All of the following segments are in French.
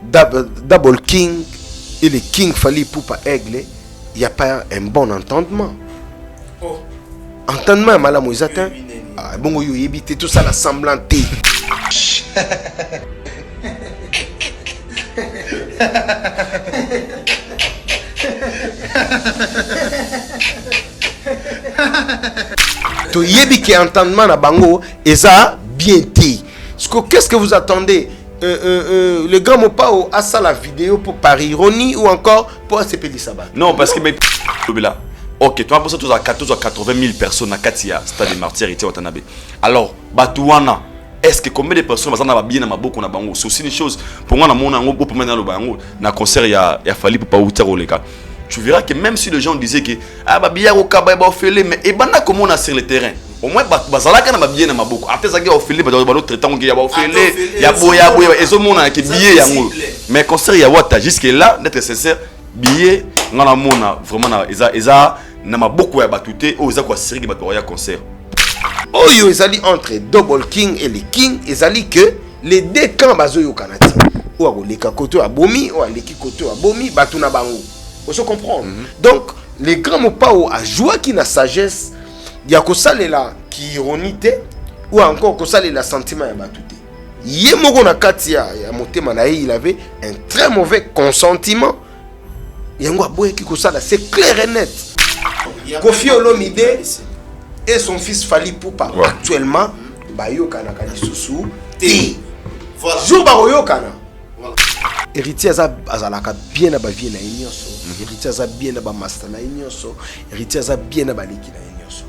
Double King et le King Fally Ipupa Aigle, il n'y a pas un bon entendement. Oh. Entendement, madame Moïsatin. Ah, bon, vous évitez tout ça, la semblanté. Tu yebi qui entendement na bango et ça bien dit. Qu'est-ce que vous attendez? Le grand Mopao a ça la vidéo pour par ironie ou encore pour ACP Sabat? Non, parce que mais là. Ok, tu as pensé tous à 14 à 80 000 personnes à Katia, Stade des Martyrs et Watanabe. Alors, Batouana, est-ce que combien de personnes vont bien dans ma boucle na bango? C'est aussi une chose. Pour moi, dans mon pour mener dans le bango, dans concert il y a fallu pour pas outer les gars. Tu verras que même si les gens disaient que ah bah bien au Kaba ba ofele mais et bana comment on a sur le terrain. Au moins bazala kana ba bien na maboko. Après ça ga ofele ba l'autre traitant ya ba ofele ya boya et zo mona ke billet yango. Mais concert il y a wata jusque là d'être sincère billet ngana mona vraiment na eza na maboko ya batute o eza kwa série ba ya concert. Oh yo ezali entre Double King et les King ezali que les deux camps bazo yo kanati. Ou akoleka koto abomi ou aleki koto abomi batuna bango. Vous se comprendre. Donc, les grands Mopao a joué qui na sagesse, il y a que ça là qui ironité ou encore que ça la sentiment ya batute. Yemoko na katia ya motema na il avait un très mauvais consentement. Yango aboye ki ko ça là c'est clair et net. Kofi Olomide et son fils Fally Ipupa actuellement bayoka na kalisusu ti. Voilà. Jour bayoka na. Héritier azalaka bien na ba vie na inyoso. Héritier aza bien na ba master na inyoso. Héritier aza bien na ba liki na inyoso.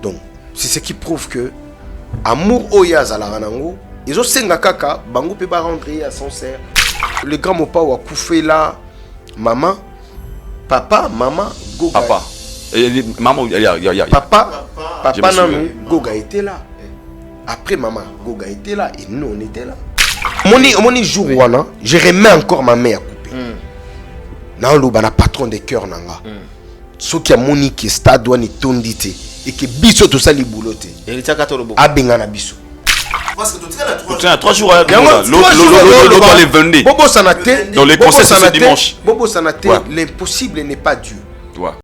Donc, c'est ce qui prouve que amour oya azalaka nango, ezo senga kaka bango pe ba rentrer à son serre. Le grand Mopao a couffé là maman, papa, maman, Goga. Papa. Maman Papa non, Goga était là. Après maman, Goga était là et nous on était là. Moni jour wana, je remets encore ma main à couper. Na lo bana patron de cœur nanga. Ce qui a moni qui stade wani tondite et que biso to sali boulotte. Héritier katolobo. Abenga na biso. Parce que tu as 3 jours l'autre les 22. Bobo sanate. Dans les concerts c'est ce dimanche. Bobo sanate, l'impossible n'est pas Dieu. Toi.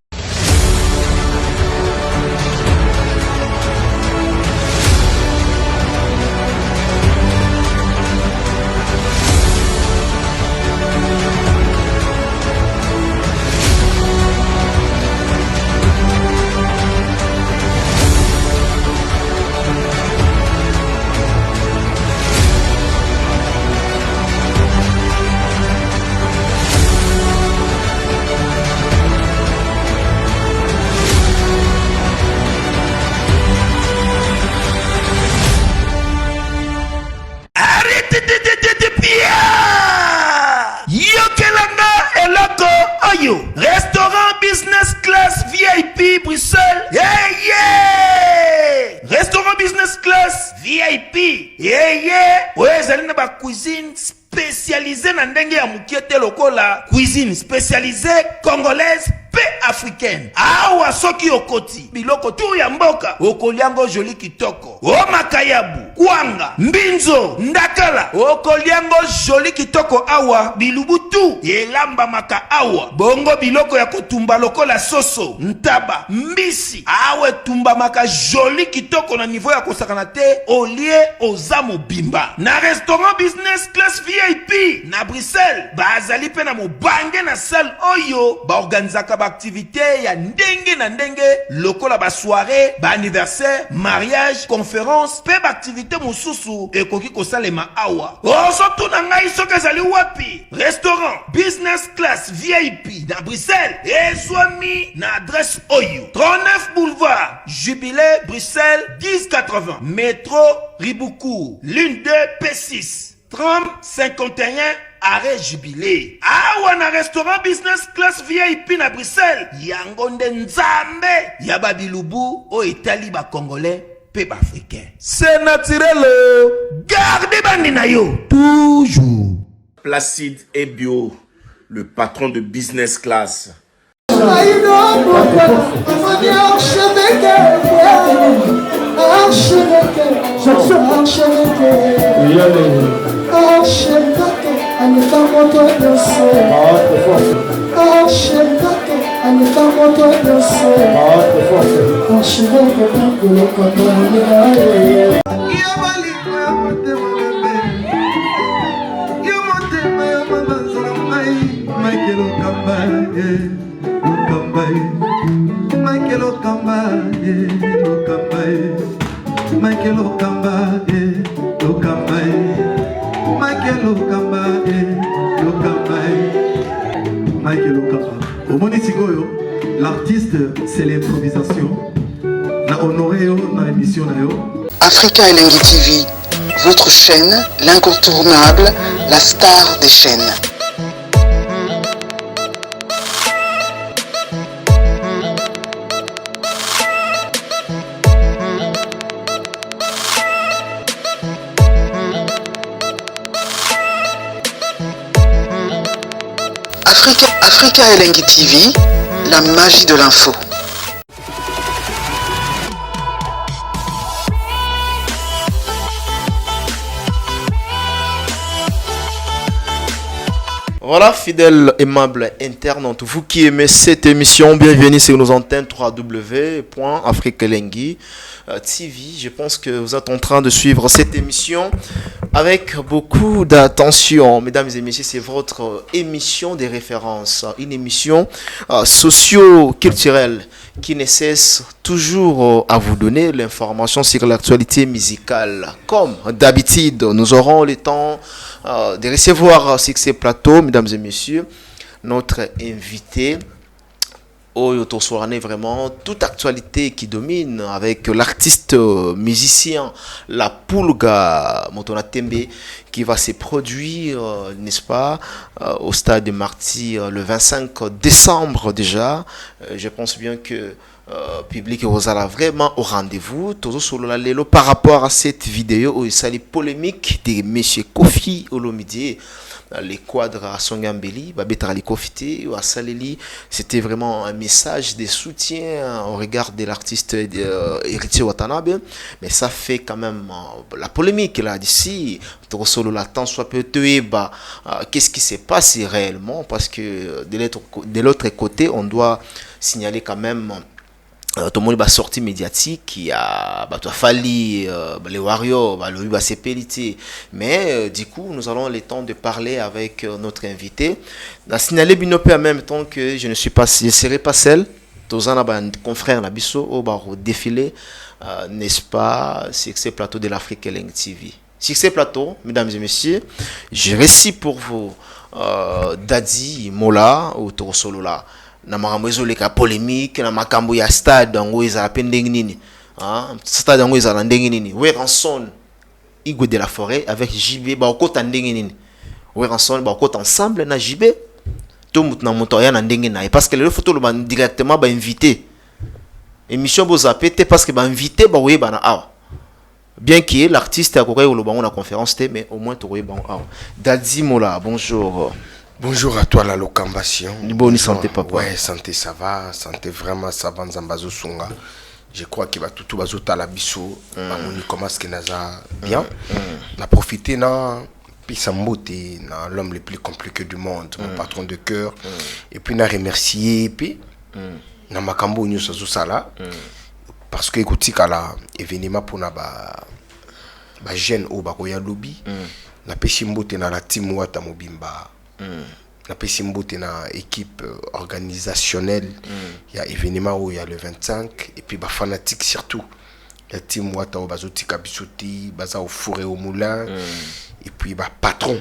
Restaurant business class VIP Bruxelles. Yeah, yeah. Restaurant business class VIP. Yeah, yeah. Ouais, ça n'a pas cuisine spécialisée dans ndenge ya mukiete lokola. Cuisine spécialisée congolaise pe africaine. Awa soki okoti. Biloko tu ya mboka. Okoliango joli kitoko. O makayabu. Kwanga. Mbinzo. Ndakala. Okoliango joli kitoko awa. Bilubutu. Elamba maka awa. Bongo biloko ya kotumba lokola soso. Ntaba. Mbisi. Awe tumba maka joli kitoko na niveau ya kosakana te. Olie ozamo bimba. Na restaurant business class VIP. Na Bruxelles. Bazali pe na mobange na salle oyo. Ba organizaka ba activité ya ndenge na ndenge lokola ba soirée, ba anniversaire, mariage, conférence, pe ba activité mususu ekoki kosalema awa. Osoto na ngai soki ezali wapi? Restaurant business class VIP na Bruxelles. Ezwami na adresse oyo 39 boulevard Jubilé Bruxelles 1080 métro Riboucourt l'une 2 P6 30 51 arrêt Jubilé. Awa na restaurant business class VIP na Bruxelles. Yango nde nzambe ya babilubu o Italie ba congolais pe ba africain. C'est naturel. Gardez bandi na yo toujours. Placide et Bio, le patron de business class. Archevêque, L'artiste, c'est l'improvisation. La honoré dans l'émission. Africa Elengi TV, votre chaîne, l'incontournable, la star des chaînes. Africa Elengi TV, la magie de l'info. Voilà, fidèles, aimables internautes, vous qui aimez cette émission, bienvenue sur nos antennes www.africaelengi TV. Je pense que vous êtes en train de suivre cette émission avec beaucoup d'attention. Mesdames et messieurs, c'est votre émission des références, une émission socio-culturelle qui ne cesse toujours à vous donner l'information sur l'actualité musicale. Comme d'habitude, nous aurons le temps de recevoir sur ces plateaux, mesdames et messieurs, notre invité. Vraiment toute actualité qui domine avec l'artiste musicien La Pulga Motona Tembe qui va se produire, n'est-ce pas, au stade de Marty le 25 décembre déjà. Je pense bien que public sera vraiment au rendez-vous. Toujours sur le lelo par rapport à cette vidéo où il s'agit polémique de M. Kofi Olomide. Les quadres à Songambeli, c'était vraiment un message de soutien au regard de l'artiste héritier Watanabe, mais ça fait quand même la polémique là d'ici. Qu'est-ce qui s'est passé réellement, parce que de l'autre côté, on doit signaler quand même tout le monde va sortir médiatique qui a fallu les Warriors le CPLT, mais du coup nous allons le temps de parler avec notre invité. La signaler binopé en même temps que je ne serai pas seul. Tous un confrère Nabiso au défilé, n'est-ce pas, sur ce plateau de l'Afrique Elengi TV. Sur ce plateau, mesdames et messieurs, je récite pour vous Daddy Mola ou Torosolola. Na makambo ezoleka polémique na makambo ya stade ngo ezala pe ndenge nini stade ngo ezala ndenge nini Weranson Igwe de la Forêt avec JB ba okota ndenge nini Weranson ba okota ensemble na JB to mut na moto ya na ndenge na parce que le photo le ban directement ba invité émission bo zapete parce que ba invité ba oyeba na awa bien que l'artiste a kokoy lo bango na conférence té mais au moins to oyeba awa. Daddy Mola, bonjour. Bonjour à toi la locambation. Bonne santé papa. Ouais, santé ça va, santé vraiment ça va nzambazo sunga. Je crois qu'il va tout bazo ta la biso, on commence que naza bien. On a profité na Pisambote, na l'homme le plus compliqué du monde, mon patron de cœur. Et puis na remercier puis na makambo nyo sazo sala parce que écoute kala événement pour na ba jeune au bakoya lobby. Na Pisambote na la team Wata Mobimba. La Pessimbote na équipe organisationnelle. Il y a événement où il y a le 25 et puis bah fanatique surtout. Il y a team Wata Bazoti Kabisoti, baza au fourré au moulin et puis bah patron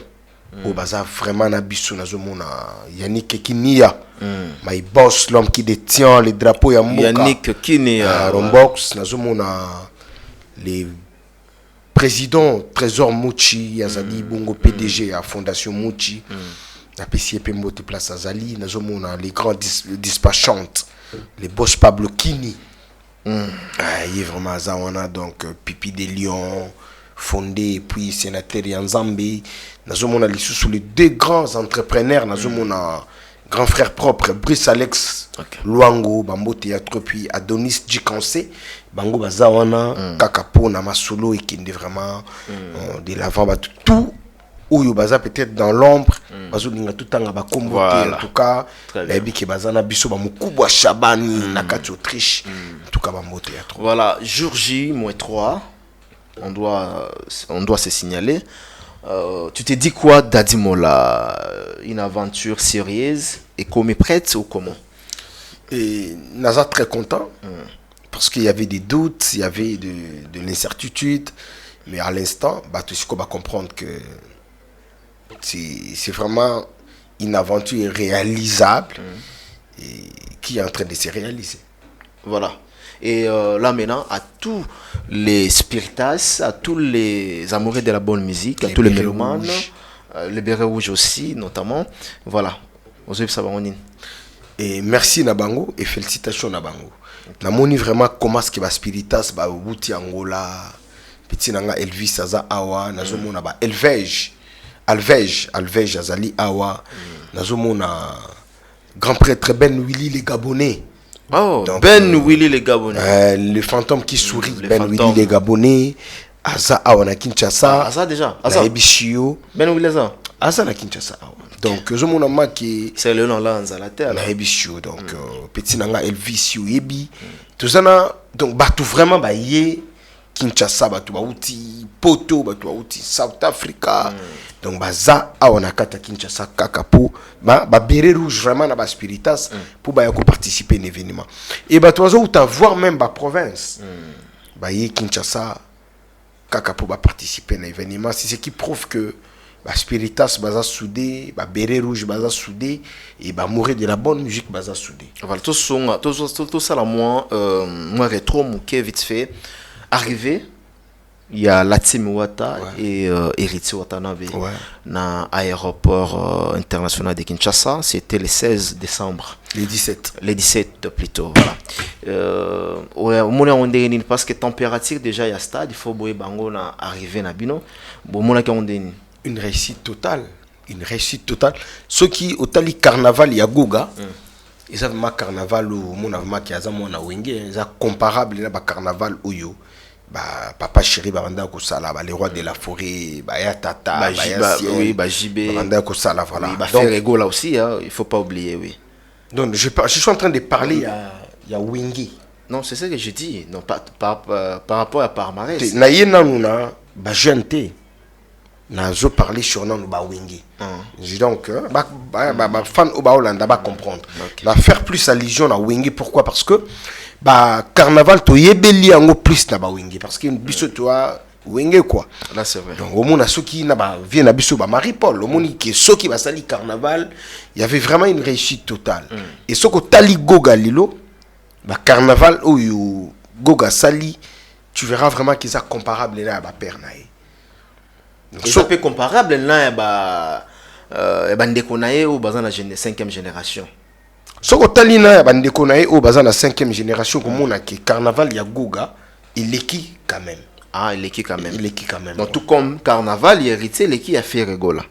au baza vraiment na biso na zomona Yannick Kinia. My boss, l'homme qui détient les drapeaux ya Mboka. Yannick Kinia Rombox na zomona les président Trésor Mouchi Yazali Bongo PDG à Fondation Mouchi. La PCP Mbote Place Azali, les grands dispatchantes, les boss Pablo Kini. Il est vraiment ça, on a donc Pipi des Lions, Fondé, et puis sénateur Yanzambi. Nous les sous les deux grands entrepreneurs, nous grand frère propre, Brice Alex Luango, Bambo Théâtre, puis Adonis Djikanse, Bango Bazawana, Kakapo, Namasolo, et qui est vraiment de l'avant, tout. oyo baza peut-être dans l'ombre bazolinga tutanga bakombo te en tout cas nayebi ke baza na biso bamokubwa Shabani na kati Autriche en tout cas bambote ya trop. Voilà, jour J-3 on doit se signaler. Tu te dis quoi Dadimola, une aventure sérieuse et comme prête ou comment? Et Naza très content parce qu'il y avait des doutes, il y avait de l'incertitude, mais à l'instant, tout ce qu'on va comprendre que c'est vraiment une aventure réalisable et qui est en train de se réaliser. Voilà. Et là maintenant, à tous les spiritas, à tous les amoureux de la bonne musique, à tous les mélomanes, les bérets rouges aussi notamment, voilà. Et merci Nabango et félicitations Nabango. Namoni vraiment comment ce que va spiritas ba wuti Angola, petit nanga Elvis aza awa, nazomona ba Alvej azali awa, nazomona grand prêtre Ben Willy les Gabonais. Oh, donc, Ben Willy les Gabonais. Le fantôme qui sourit, Ben Willy les Gabonais. Aza awa na Kinshasa. Aza déjà. Aza Ebishio. Ben Willy aza. Aza na Kinshasa awa. Donc je mon ama qui c'est le nom là la terre. Na Ebishio donc petit nanga Elvis Yebi. Tout ça na donc tout vraiment ba yé Kinshasa ba uti Poto ba uti South Africa. Donc baza awa na kata Kinshasa kakapo ba béré rouge vraiment na ba spiritas pour ba yako participer à l'événement. Et ba tozo ou ta voir même ba province. Ba yé Kinshasa kakapo ba participer à l'événement, c'est ce qui prouve que ba spiritas baza soudé, ba béré rouge baza soudé et ba mourir de la bonne musique baza soudé. Voilà, tout ça là moi rétro mouké vite fait arrivé. Il y a Latim Ouata et Héritier Watanabe dans l'aéroport international de Kinshasa. C'était le 16 décembre. Le 17. Le 17 plutôt. Voilà. Parce que température déjà il y a stade, il faut arriver à Bino. Une réussite totale. Une réussite totale. Ceux qui au tali carnaval il y a Goga. Ils ont un carnaval où mon avma qui a un wenge, ils ont comparable à carnaval Oyo. Papa chéri banda ko sala les rois de la forêt ya tata JB banda ko sala voilà faire ego là aussi hein, il faut pas oublier oui. Donc je suis en train de parler il y a Wingi. Non, c'est ça que je dis non par rapport à Palmarès. Na yena nuna ba gente na zo parler sur non ba Wingi. Donc fan au ba Hollande ba comprendre. Va faire plus allusion à Wingi pourquoi parce que carnaval to yebeli yango plus na ba Wingi parce que biso toi Wingi quoi là c'est vrai. Donc au monde ceux qui na ba vient na biso ba Marie-Paul au monde qui ceux qui va sali carnaval il y avait vraiment une réussite totale et ce que tali Goga lilo ba carnaval ou Goga sali tu verras vraiment qu'ils sont comparables là ba père nae donc ça peut comparable là ba ndeko nae ou bazana la 5e génération. Ce que Talina bandeko nae au bazan la 5e génération comme on a qui carnaval ya Goga il est qui quand même. Ah il est qui quand même. Il est qui quand même. Donc tout comme carnaval il hérité il est qui a fait rigola.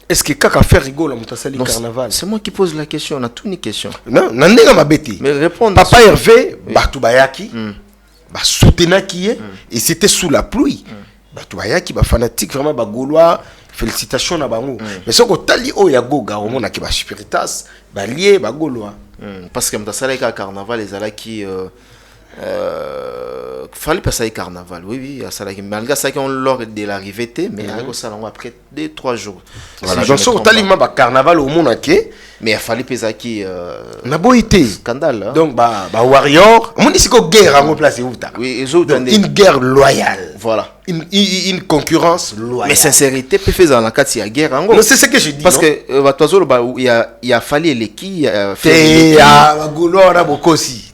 Est-ce que kaka fait rigola mutasali carnaval? C'est moi qui pose la question, on a tout une question. Non, nandega mabeti. Mais répondre. Papa Hervé Batubayaki ba soutenaki et c'était sous la pluie. Batubayaki ba fanatique vraiment ba gaulois. Félicitations na bango. Mais ce que tali o ya Goga au monde qui ba spiritas ba lié ba gaulois. Parce que mutasali carnaval les ala qui fallait passer carnaval oui ça là malgré ça qu'on lors de l'arrivée mais ça après 2-3 jours voilà donc ça tellement ba carnaval au monde mais il fallait peser qui na boité scandale donc ba warrior on dit c'est que guerre en place uta oui une guerre loyale voilà une concurrence loyale mais sincérité peut faire dans la carte il y a guerre en gros non c'est ce que je dis parce que va toiso il y a fallu les qui fait ya golo na bokosi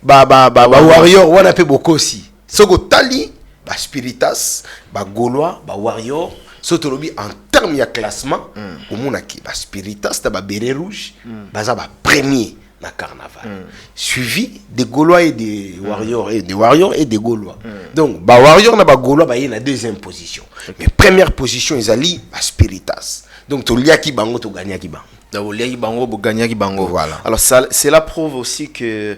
warrior wana pe bokosi soko tali ba spiritas ba gaulois ba warrior soto lobi en termes ya classement au monde qui ba spiritas ta ba béret rouge baza ba premier na carnaval suivi des gaulois et des warriors et des gaulois donc ba warrior na ba gaulois ba na deuxième position mais première position ils ali ba spiritas donc to liaki bango to gagnaki bango voilà alors ça c'est la preuve aussi que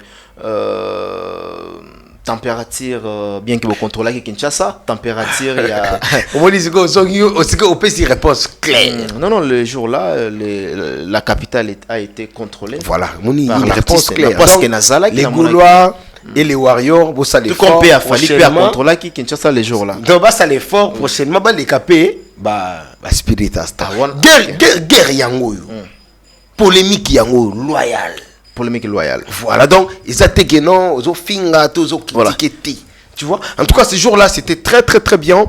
température bien que vous contrôlez Kinshasa, température il y a on dit que on peut une réponse claire. Non, le jour-là la capitale a été contrôlée. Voilà, une par réponse claire. Parce que Nazala les Gaulois et les Warriors, vous savez tout qu'on peut à fallu à contrôler Kinshasa les jours-là. Donc bah ça l'effort prochainement bah les capés bah Spiritas. Guerre yango. Polémique yango loyale. Polémique loyale. Voilà, donc ils attaquent non, ils ont finga, ils ont critiqué. Tu vois, en tout cas, ce jour-là, c'était très, très, très bien.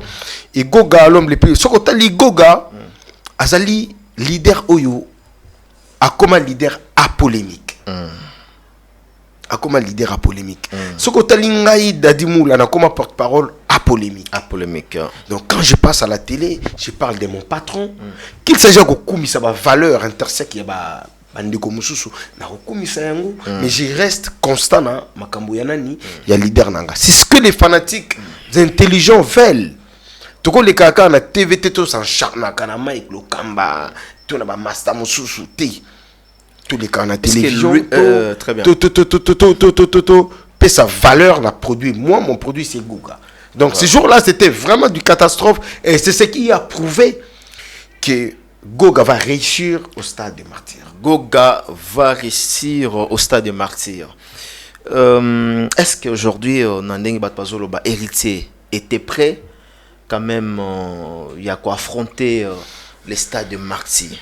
Et Goga, l'homme le plus. Ce qu'on t'a dit, Goga, Azali, leader Oyo, a comme un leader apolémique. A comme un leader apolémique. Ce qu'on t'a dit, Ngaï Dadimou, a comme un porte-parole apolémique. Apolémique. Donc, quand je passe à la télé, je parle de mon patron. Qu'il s'agit de Koumi, ça va valeur intersecte, il y a mais je reste constant na makambo ya nani ya leader nanga. C'est ce que les fanatiques intelligents veulent. Toko les kaka na TVT to sans charna kana Mike Lokamba to na ba master mususu te. Tous les canaux télévision très bien. Paie sa valeur la produit. Moi mon produit c'est Goga. Donc ce jour-là c'était vraiment du catastrophe et c'est ce qui a prouvé que Goga va réussir au stade des martyrs. Goga va réussir au stade des martyrs. Est-ce qu'aujourd'hui, Nandeng Batpazolo, héritier, était prêt quand même il y a quoi affronter les stades des martyrs?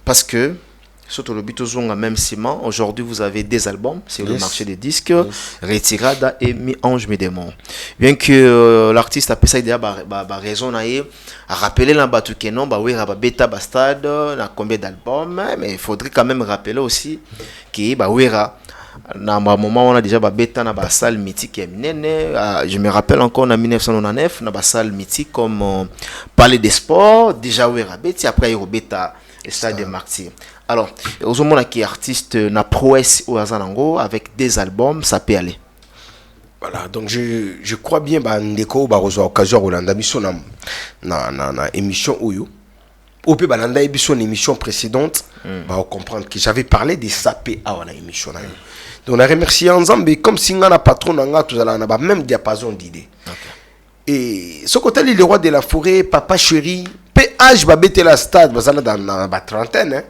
Parce que, surtout le Bitozonga, même ciment, aujourd'hui vous avez des albums sur le marché des disques, Retirada et Mi-Ange Mi-Démon. Bien que l'artiste a pensé déjà raison à rappeler l'ambatou que non, oui, bêta bastade, na combien d'albums, mais il faudrait quand même rappeler aussi que oui, dans un moment on a déjà bêta na salle mythique je me rappelle encore en 1999 na salle mythique comme Palais des Sports, déjà oui, bêta après il bêta le stade des martyrs. Alors, aux hommes qui artiste na prouesse au Azanango avec des albums, ça peut aller. Voilà, donc je crois bien que Ndeko va avoir l'occasion de mission na émission Oyo. Au peut balanda une émission précédente, va comprendre que j'avais parlé de SAP à la émission. Donc on a remercié ensemble comme si on a patron nanga tout ça na même diapason d'idées. Et ce côté le roi de la forêt, papa chéri, PH va bêter la stade, bazala dans la trentaine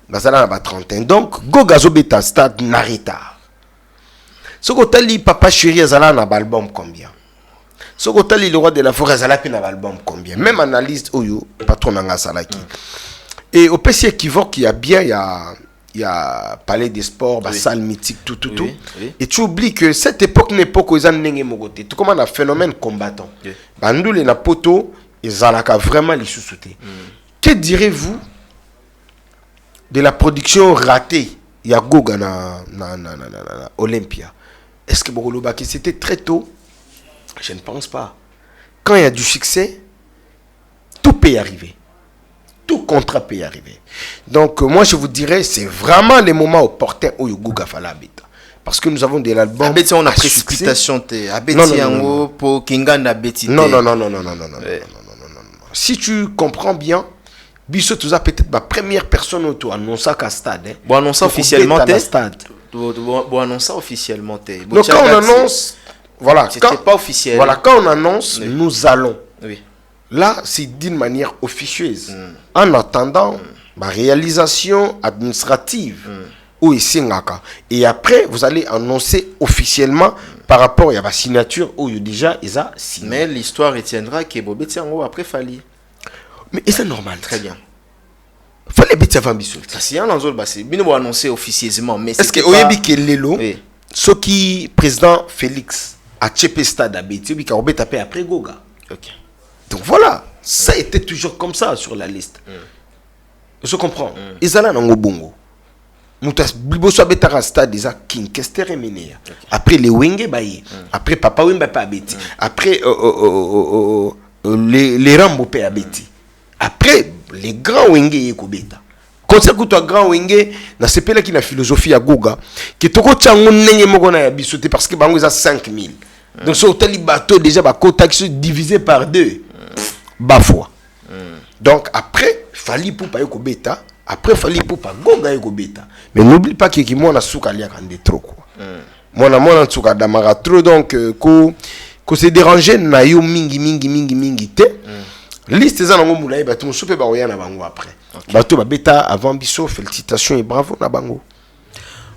bazala dans la trentaine. Donc Gogazo beta stade Narita. Ce côté li papa chéri azala na album combien? Ce côté li le roi de la forêt azala pe na album combien? Même analyse oyo patron nanga salaki. Et au PC équivoque il y a bien il y a Palais des Sports, salle mythique, tout. Oui. Et tu oublies que cette époque n'est pas que Zanenge Mogote. Tout comme un phénomène combattant. Bandoule na poto et Zalaka vraiment les sous-soutés. Que direz-vous de la production ratée? Il y a Goga na Olympia. Est-ce que Bogolobaki c'était très tôt? Je ne pense pas. Quand il y a du succès, tout peut y arriver. Tout contrat peut y arriver. Donc, moi, je vous dirais, c'est vraiment les moments opportuns où Goga fala habita. Parce que nous avons de l'album. Abeti, on a précipitation. Abeti, en pour Kinganda Abeti. Non. Si tu comprends bien, Bissot, tu as peut-être ma première personne auto annoncer qu'à stade. Bon, annoncer officiellement. Bon, annoncer officiellement. Donc, quand on annonce. Voilà. C'était pas officiel. Voilà, quand on annonce, nous allons. Oui. Là, c'est d'une manière officieuse. En attendant ma réalisation administrative ou ici et après, vous allez annoncer officiellement par rapport à la signature où déjà ils ont signé. Mais l'histoire retiendra que Bobeti Ango après Fali. Mais c'est normal. Très bien. Fallait biti avant Bissot. Parce qu'il y a un autre, c'est bien annoncer officieusement. Mais est-ce que Oyebi Kelelo, ce qui président Félix a tchepé stade à Béti, il a tapé après Goga. Ok. Donc voilà, ça était toujours comme ça sur la liste. Je comprends. Ils allaient dans le bongo. Moutas Bliboso Betara stade déjà King Kester Menea. Après les Wenge Baye. Après Papa Wemba pas Betty. Après les Rambo Pé Betty. Après les grands Wenge Yekobeta. Concert que toi grand Wenge na sepela qui na philosophie à Goga qui toko tchango nenge moko na bisoté parce que bango za 5000. Donc sur tel bateau déjà ba contact divisé par 2. Bafwa. Donc après fallait pour pas Yekobeta. Après fallait pour pas Goga Yekobeta. Mais n'oublie pas que moi na souka lia kande trop quoi. Mwana tsuka damara trop donc ko se déranger na yo mingi te. Liste za nango mulayi batu musupe ba oya na bango après. Bato ba beta avant biso félicitations et bravo na bango.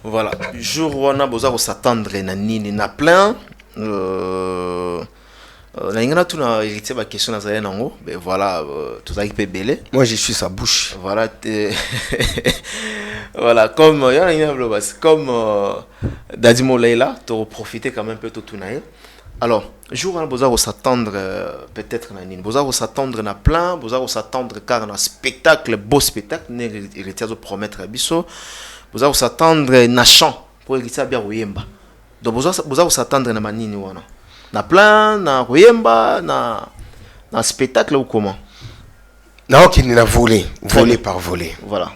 Voilà, jour où on a besoin de s'attendre na nini na plein na ingana tu na hérité ba question na zaya nango ben voilà tout ça qui peut belé. Moi je suis sa bouche. Voilà voilà comme comme Dadimo Leila tu profiter quand même un peu tout naï. Alors, jour on a besoin de s'attendre peut-être na nini, besoin de s'attendre na plein, besoin de s'attendre car na spectacle, beau spectacle, ne hérité de promettre biso. Vous allez s'attendre na chant pour hériter bien Royemba. Donc vous allez s'attendre na manini wana. Na plan, na Royemba, na spectacle ou comment? Na ok ni na volé par volé. Voilà.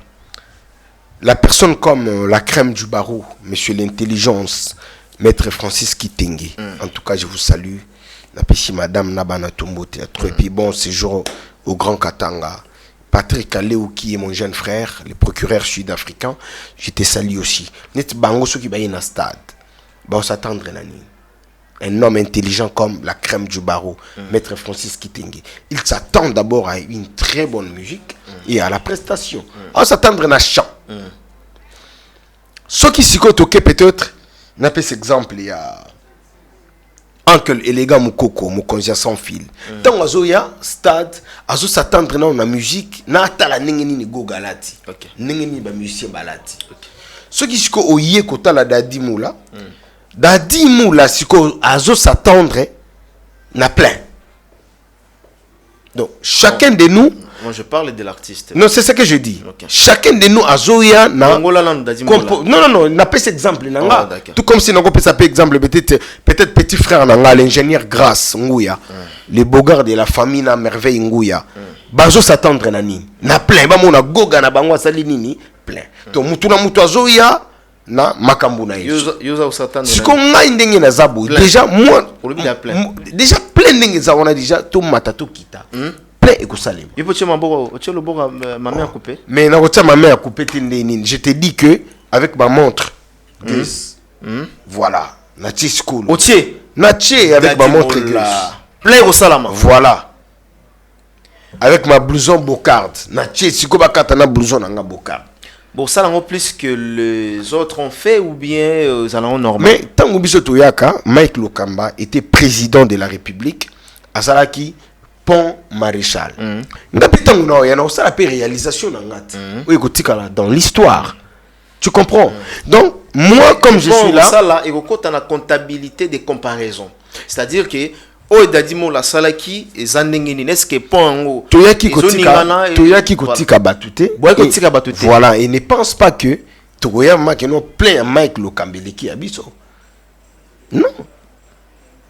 La personne comme la crème du barreau, monsieur l'intelligence, maître Francis Kitenge. En tout cas, je vous salue. La péchi madame Nabana Tombo théâtre. Et puis bon séjour au Grand Katanga. Patrick Aléou qui est mon jeune frère, le procureur sud-africain, je te salue aussi. Net bango ceux qui baillent dans stade. Bon s'attendre là ni. Un homme intelligent comme la crème du barreau, maître Francis Kitenge. Il s'attend d'abord à une très bonne musique et à la prestation. On s'attendre à chant. Ceux qui s'y côtoient peut-être, n'a pas cet exemple il y a Uncle élégant Moukoko, Moukonzia sans fil. Tant azoya stade, azo s'attendre na la musique, na tala nengeni ni go galati. Nengeni ba musicien balati. Ceux qui siko oye kota la dadi moula. Dadi moula siko azo s'attendre na plein. Donc chacun de nous. Moi je parle de l'artiste. Non, c'est ce que je dis. Chacun de nous azoya na. Non, n'a pas cet exemple nanga. Tout comme si n'on peut s'appeler exemple peut-être petit frère nanga l'ingénieur Grasse Ngouya. Les bogards de la famille na merveille Ngouya. Bazo s'attendre na ni. Na plein ba mona goga na bango sali nini plein. To mutu na mutu azoya na makambu na yesu. Yoza s'attendre. Si qu'on a ndenge na zabu déjà moi déjà plein ndenge za on a déjà tout matato kita. Et il faut que le bon ma main à couper. Mais ma main à couper. Je te dis que avec ma montre, voilà, Nachi School. Nachi avec ma montre plein au salama. Voilà. Avec ma blouson Bocard. Nachi Sikoba Katana blouson nanga Bocard. Bon, ça l'en plus que les autres ont fait ou bien ça l'en normal. Mais tant que Biso Toyaka, Mike Lokamba était président de la République à Salaki. Pont Maréchal. Il y a aussi la réalisation dans l'histoire. Tu comprends? Donc, moi, comme je suis là. Ça, là, il y a la comptabilité des comparaisons. C'est-à-dire que, oh, Dadimo, la salaki, et Zandengini, n'est-ce que Pont, Toyaki Kotika Batute. Voilà, et ne pense pas que Togoya Makeno plein Mike Lokambeleki Abiso. Non.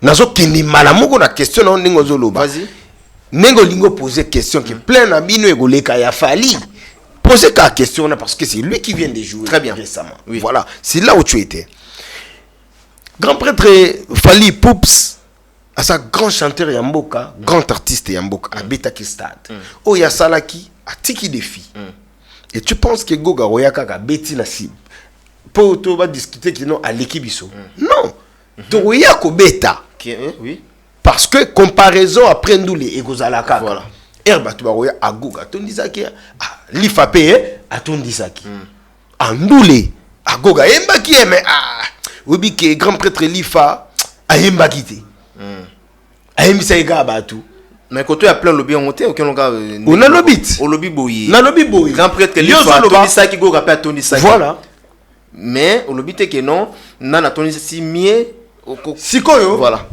Nazo Kendi Malamoko na question on Ningozolo. Vas-y. Nengo lingo poser question qui plein abino egoleka ya Fali. Posez ta question là parce que c'est lui qui vient de jouer très bien récemment. Oui. Voilà, c'est là où tu étais. Grand prêtre Fali Poups, à sa grand chanteur Yamboka, grand artiste Yamboka, à Betaki Stade. Oh ya Salaki, à Tiki Défi. Et tu penses que Goga Royaka a Betty Nassib. Pour tu vas discuter qui non à l'équibiso. Non. Tu Royako Beta. Oui. Parce que comparaison après nous les egozalaka. Voilà. Herba tu baroya agoga ton disaki lifa pe a ton disaki. Andoule agoga emba qui mais obi que grand prêtre lifa a emba quitté. A emisa ega batu. Mais quand tu as plein lobby en monté aucun longa on a lobby. Au lobby boyi. Na lobby boyi. Grand prêtre lifa ton disaki goga pe a ton disaki. Voilà. Mais au lobby te que non nana ton disaki mieux sikoyo. Voilà.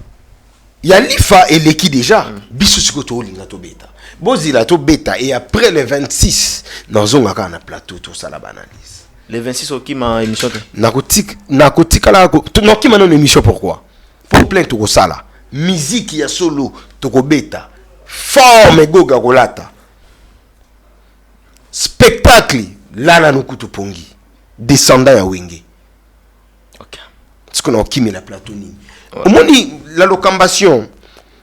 Il y a l'IFA et l'équipe déjà. Biso sikoto linga to beta. Bozila to beta et après le 26 dans un plateau tout ça la banalise. Le 26 au qui m'a émission. Nakotika la non qui m'a non émission pourquoi? Pour plein tout ça là. Musique ya solo to beta. Forme goga golata. Spectacle là na nukutu pongi. Descendant ya wenge. OK. Ce qu'on a qui met la plateau ni. Omoni la locambation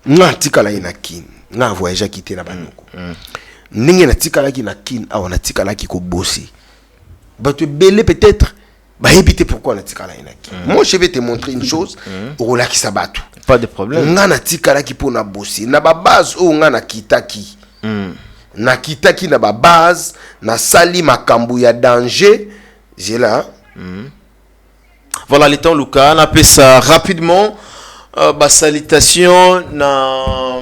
nga tikala ina kin nga voyage quitté na banoko ninge na tikala ki na kin a on a tikala ki ko bosser ba te belé peut-être bah éviter pourquoi na tikala inaki. Moi je vais te montrer une chose au la kisabatu. Pas de problème. Nga na tikala ki pour na bosser na ba base o nga na kitaki. Na kitaki na ba base na sali makambu ya danger. J'ai là. Voilà les temps Luka, on appelle ça rapidement. Salutation na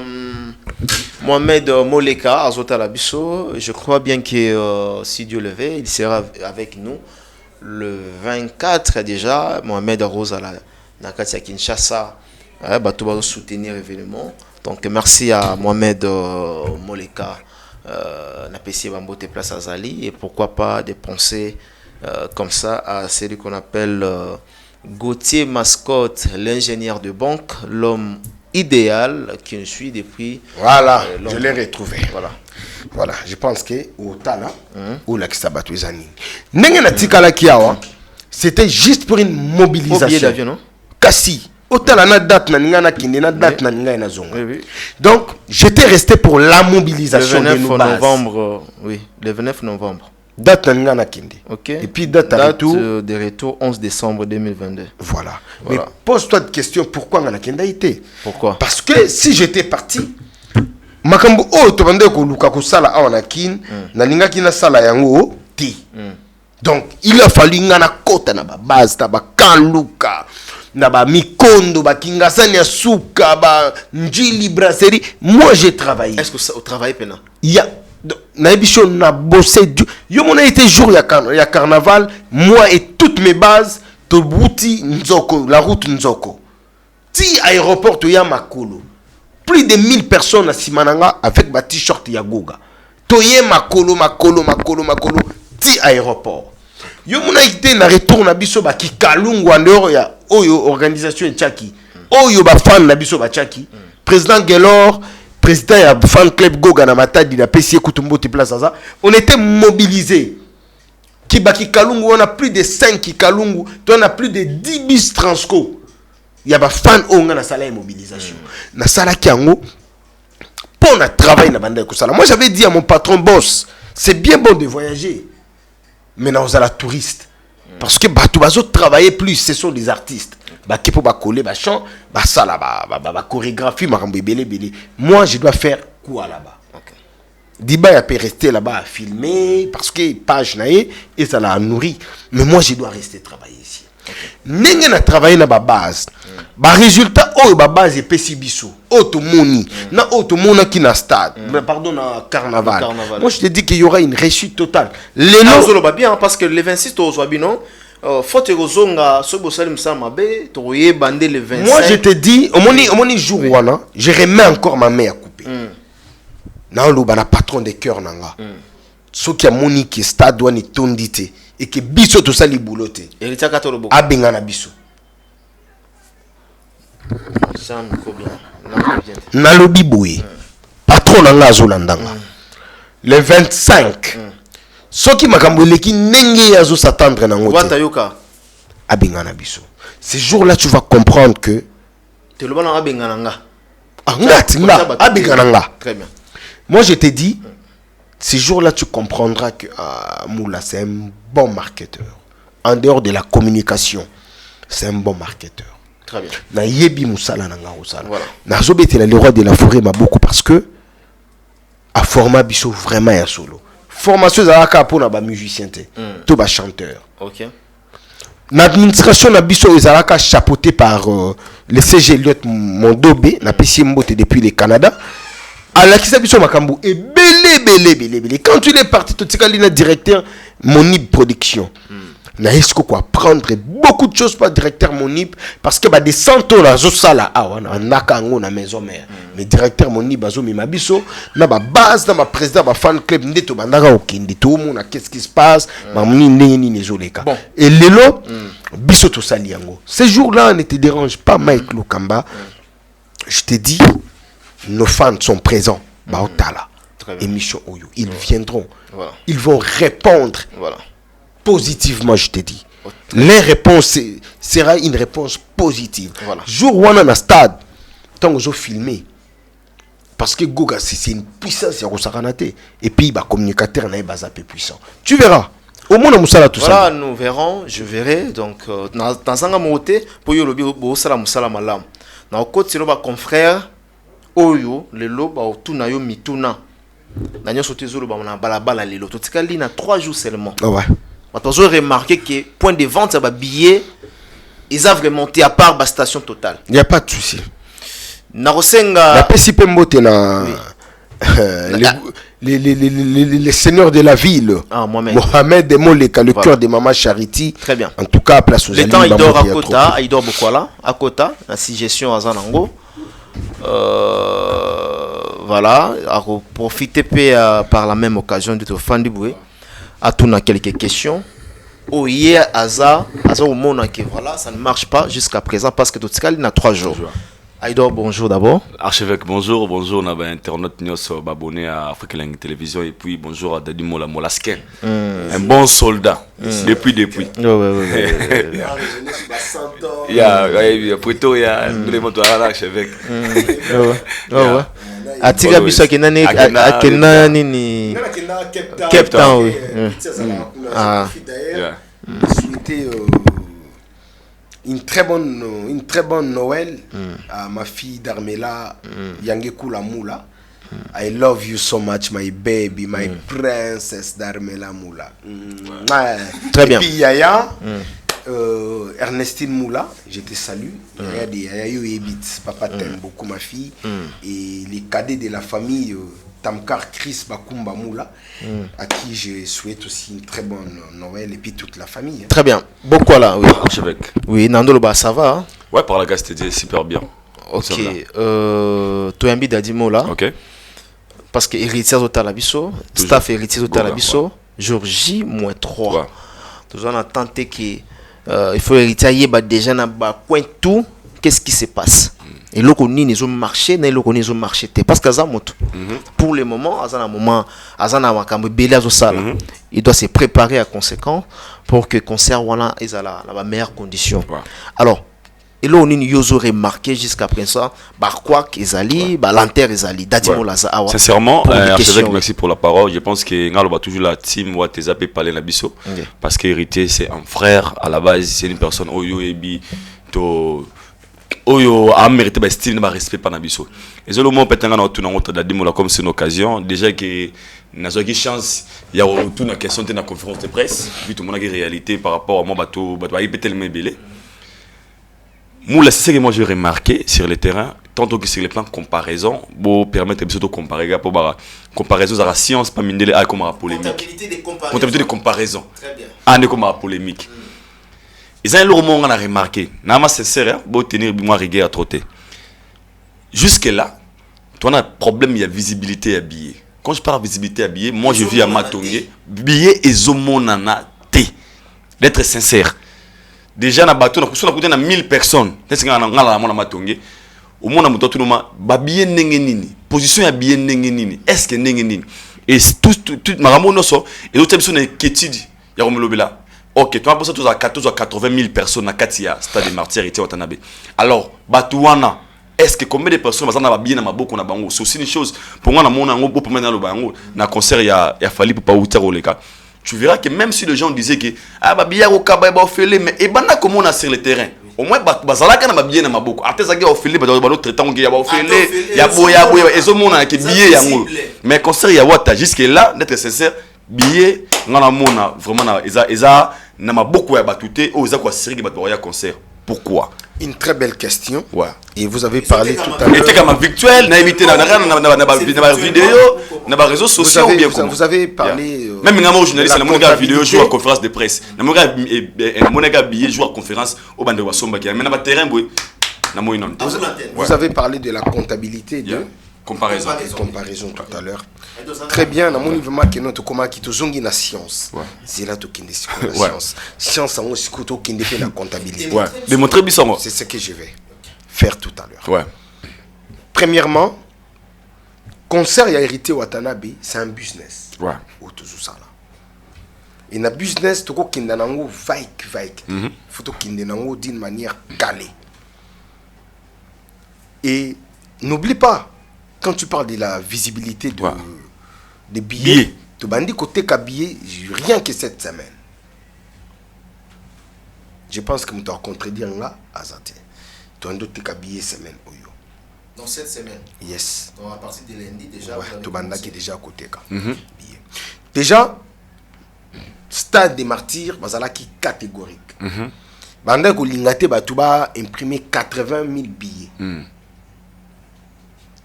Mohamed Moleka Azota Labiso. Je crois bien que si Dieu le veut, il sera avec nous le 24 déjà. Mohamed Rose à la Nakatia Kinshasa. Bato va soutenir évidemment. Donc merci à Mohamed Moleka. Na PC Bambote Place Azali. Et pourquoi pas des pensées comme ça à celui qu'on appelle Gauthier Mascotte, l'ingénieur de banque, l'homme idéal qui nous suit depuis. Voilà, je l'ai retrouvé. Voilà, je pense que au Tala, ou la Kisabatu Zani. N'engena Tikala Kiawa, c'était juste pour une mobilisation. Au billet d'avion, non? Kassi. Au Tala, na date na ningana kinde, na date na ningana na zonga. Donc, j'étais resté pour la mobilisation le 29 de nos bases. novembre, oui, le 29 novembre. Date na ningana kinde. Ok. Et puis date de retour. De retour 11 décembre 2022. Voilà. Mais pose-toi de question, pourquoi ngana kende été? Pourquoi? Parce que si j'étais parti, makambo o to bande ko luka ko sala awana kin, na linga kina sala yango ti. Donc, il a fallu ngana kota na ba base ta ba kanluka. Na ba mikondo ba kingasani ya suka ba njili brasserie. Moi j'ai travaillé. Est-ce que ça au travail pena? Il y a na émission na bossé yo mon a été jour ya carnaval, moi et toutes mes bases to bouti nzoko, la route nzoko. Ti aéroport to ya makolo. Plus de 1000 personnes à Simananga avec ba t-shirt ya Goga. Toye makolo ti aéroport. Yo mon a été na retour na biso ba kikalungu en dehors ya oyo organisation Tchaki. Oyo ba fan na biso ba Tchaki. Président Gelor, président ya fan club Goga na Matadi la PC Kutumbo te place ça. On était mobilisés. Kibaki Kalungu, on a plus de 5 Kikalungu, on a plus de 10 bis Transco. Il y a des fans qui ont na sala mobilisation. Na sala kiango pour na travail na bande ko sala. Moi j'avais dit à mon patron boss, c'est bien bon de voyager. Mais nous allons touriste. Parce que bato bazo travailler plus, ce sont des artistes. Ba kepo ba coller ba chant, ba sala ba chorégraphie makambo belé. Moi je dois faire quoi là-bas? Diba il peut rester là-bas à filmer parce que page naé et ça l'a nourri. Mais moi je dois rester travailler ici. N'engé na travailler na ba base. Ba résultat oh ba base est pesibiso. Auto moni na auto mona qui na stade. Pardon na carnaval. Moi je te dis qu'il y aura une réussite totale. Les noms va bien parce que le 26 to Zwabino faut rozonga sobo salim samabe toye bandé le 25. Moi je te dis au moni jour wana, je remets encore ma main à couper. Na lo bana patron de cœur nanga. Ce qui a moni qui stade wani tondité et que biso to sali bouloté. Héritier katolobo. Abenga na biso. Ça me bien. Na lobi boye. Patron nanga azolandanga. Le 25. Ce qui m'a cambolé qui n'engue azo s'attendre na ngote. Watayoka. Abenga na biso. Ce jour-là tu vas comprendre que te lo bana abenga nanga. Abenga nanga. Très bien. Moi je te dis ce jour-là tu comprendras que Moula c'est un bon marketeur. En dehors de la communication, c'est un bon marketeur. Très bien. Na yebi musala nanga osala. Voilà. Na zobetela le roi de la forêt m'a beaucoup parce que a format biso vraiment ya solo. Formation zalaka pour na ba musicien te, to ba chanteur. OK. L'administration na biso ezalaka chapeauté par le CG Elliott Mondobe na PC Mbote depuis le Canada. Alors qui s'appelle Makambu et belé. Quand tu es parti, tu es directeur Monib Production. Na esco quoi prendre beaucoup de choses par directeur Monib parce que des centaines là zo sala awana nakango na maison mère. Mais directeur Monib bazo mi mabiso na ba base na ba président ba fan club ndeto bandaka okindi tout le monde qu'est-ce qui se passe mamni ndeni nezoleka. Et lelo biso to sali yango. Ces jours-là ne te dérange pas Mike Lukamba. Je te dis nos fans sont présents. Baotala. Émission Oyo. Ils viendront. Voilà. Ils vont répondre. Voilà. Positivement, je te dis. Les réponses sera une réponse positive. Voilà. Jour où on a un stade, tant que je filmé. Parce que Goga, c'est une puissance, et puis, communicateur n'est pas un peu puissant. Tu verras. Au moins, Moussala tout Voilà, ça. nous verrons, je verrai. Donc, dans un moté, pour yo lobi Moussala Moussala malam. Na okoti c'est le confrère Oyo, le loba otuna yo mituna. Na nyo sote zo loba na balabala lelo. Totikali na 3 jours seulement. Ouais. Vous avez remarqué que point de vente, ça va billet, ils ont vraiment monté à part la station totale. Il n'y a pas de souci. Narosenga. La PCP Mbote na les seigneurs de la ville. Ah, moi-même. Mohamed Moleka, le Voilà. cœur de Maman Charity. Très bien. En tout cas, place aux Le temps, il dort à Kota, il dort beaucoup là, à Kota, la suggestion à Zanango. Voilà, à profiter par la même occasion de te faire du bruit. À tout, on a quelques questions. Oh, hier, Aza, au monde, voilà, ça ne marche pas jusqu'à présent parce que tout ça, il y a 3 jours. Aïdor, bonjour d'abord. Archevêque, bonjour. Bonjour, on a un internaute abonné à Afrique Langue Télévision. Et puis, bonjour à Dadi Mola Molasquin. Un bon soldat. Depuis. Ouais. Il y a plutôt, il y a tous les mots de l'archevêque. Ouais. Atiga biso kenani ni Cape Town, oui. Souhaiter une très bonne Noël à ma fille Darmela Yangekula Moula. I love you so much, my baby, my princess Darmela Moula. Très bien. Et puis Yaya, Ernestine Moula, je te salue. Yaya yo ebit, papa t'aime beaucoup ma fille. Et les cadets de la famille Tamkar Chris Bakumba Moula, à qui je souhaite aussi une très bonne Noël et puis toute la famille. Très bien. Beaucoup là, oui. Archevêque. Oui, Nandolo, bah ça va. Hein? Ouais, par la gare, c'était super bien. Ok. Toyambi Dadimo là. Ok. Parce que héritier au Talabiso, staff héritier au Talabiso, jour J-3. Ouais. Nous avons tenté que il faut héritier déjà dans le coin tout. Qu'est-ce qui se passe? Et là, on ils ont marché, ils ont marché. Parce que pour le moment, il doit se préparer à conséquent pour que le concert ait la meilleure condition. Ouais. Alors, et là, on a remarqué jusqu'à présent, quoi qu'ils allaient, l'enterre ils allaient. Sincèrement, Archevêque, merci pour la parole. Je pense que nous avons toujours la team où tu as parlé la biso. Parce qu'héritier, c'est un frère à la base, c'est une personne Oyo Ebi, Oyo a mérité le style de respect par Nabiso. Et c'est le moment peut-être comme c'est une occasion. Déjà que nous avons une chance, il y a une question de la conférence de presse. Vu tout le monde a une réalité par rapport à moi, il peut tellement belé. Moi, c'est ce que moi j'ai remarqué sur le terrain, tantôt que sur le plan de comparaison, pour permettre de comparer, pour comparaison à la science, pas mine à comme à la polémique. Comptabilité de comparaison. Très bien. Ah, comme à la polémique. Et ça, le moment on a remarqué, nama c'est sérieux, pour tenir moi rigueur à trotter. Jusque là, tu as un problème, il y a visibilité à billet. Quand je parle de visibilité à billet, moi je vis à Matongé, billet et zomonana T. D'être sincère. Déjà na bateau na 1000 personnes. Qu'est-ce que on a na Matongé? Au moins na muto ba billet ndenge nini. Position ya billet ndenge nini. Est-ce que ndenge nini? Et tout marambo no so et d'autres personnes ketidi ya romolobela. Ok, tu as posé tous à 14 à 80 000 personnes à Katia, Stade des Martyrs et Watanabe. Alors, Batouana, est-ce que combien de personnes ont bien dans beaucoup na bango? C'est aussi une chose. Pour moi, dans mon pour mettre dans le bango, dans concert, il y a fallu pour pas outer au cas. Tu verras que même si les gens disaient que ah bah bien au cas bah offelé, mais et bana comment on a sur le terrain. Au moins bazala kana bien na maboko. Artesa ga offelé ba do traitant ga ba offelé, ya boya et zo mona ke billet yango. Mais concert ya wata jusque là d'être sincère, billet ngana mona vraiment na eza na maboko ya batouté o eza kwa série ba ya concert. Pourquoi? Une très belle question. Ouais. Et vous avez parlé tout à l'heure. Était comme virtuel, na invité na vidéo, na réseaux sociaux ou bien comment? Vous avez parlé même un journaliste na mon gars vidéo joue à conférence de presse. Na mon gars billet joue à conférence au bande wa somba qui mais na terrain boy na mo inon. Vous avez parlé de la comptabilité de comparaison tout à l'heure. Très bien, na mon niveau que notre comment qui tozongi na science. C'est là to kinde science. Science en aussi to kinde fait la comptabilité. Ouais. Démontrer bisson. C'est ce que je vais faire tout à l'heure. Ouais. Premièrement, concert ya hérité Watanabe, c'est un business. Ouais. Ou tout ça là. Et na business to ko kinde nango vaik. Faut to kinde nango d'une manière calée. Et n'oublie pas, quand tu parles de la visibilité des billets, tu vas dire côté billets rien que cette semaine. je pense que tu as contredire là azate tu as d'autres habillé semaine oyo dans cette semaine yes donc à partir de lundi déjà ouais tu banda qui déjà à côté ka déjà stade des martyrs bazala qui catégorique banda ko lingate ba tu ba imprimer 80 000 billets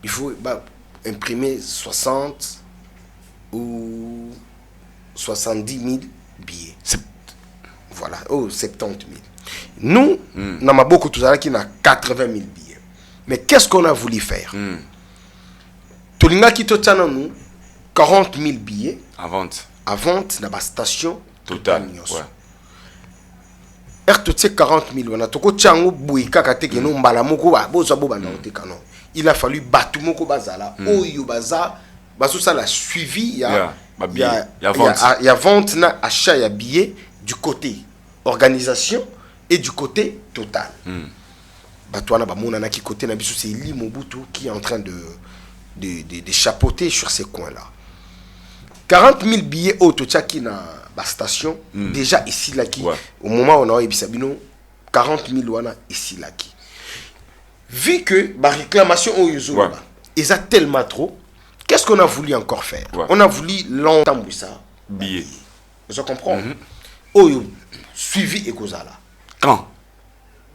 il faut imprimer 60 ou 70 000 billets. Voilà, 70 000. Nous, on a beaucoup de gens qui ont 80 000 billets. Mais qu'est-ce qu'on a voulu faire? Tout le monde qui a nous 40 000 billets à vente dans la station Total. Ouais. RTC 40 000. On a tout chango bouika kate no mbala moko ba bozo bo bana otekano. Il a fallu battu moko bazala oyo baza baso ça la suivi il y a vente na achat ya billet du côté organisation et du côté Total. Batouana ba mona na ki côté na biso c'est Eli Mobutu qui est en train de chapeauter sur ces coins là. 40 000 billets au Tochaki na la station déjà ici là qui au moment où on a ebisabino 40 000 wana ici là qui vu que la réclamation au Yozoba ils a tellement trop, qu'est-ce qu'on a voulu encore faire? On a voulu longtemps ça billet vous comprenez oyo suivi et cause là quand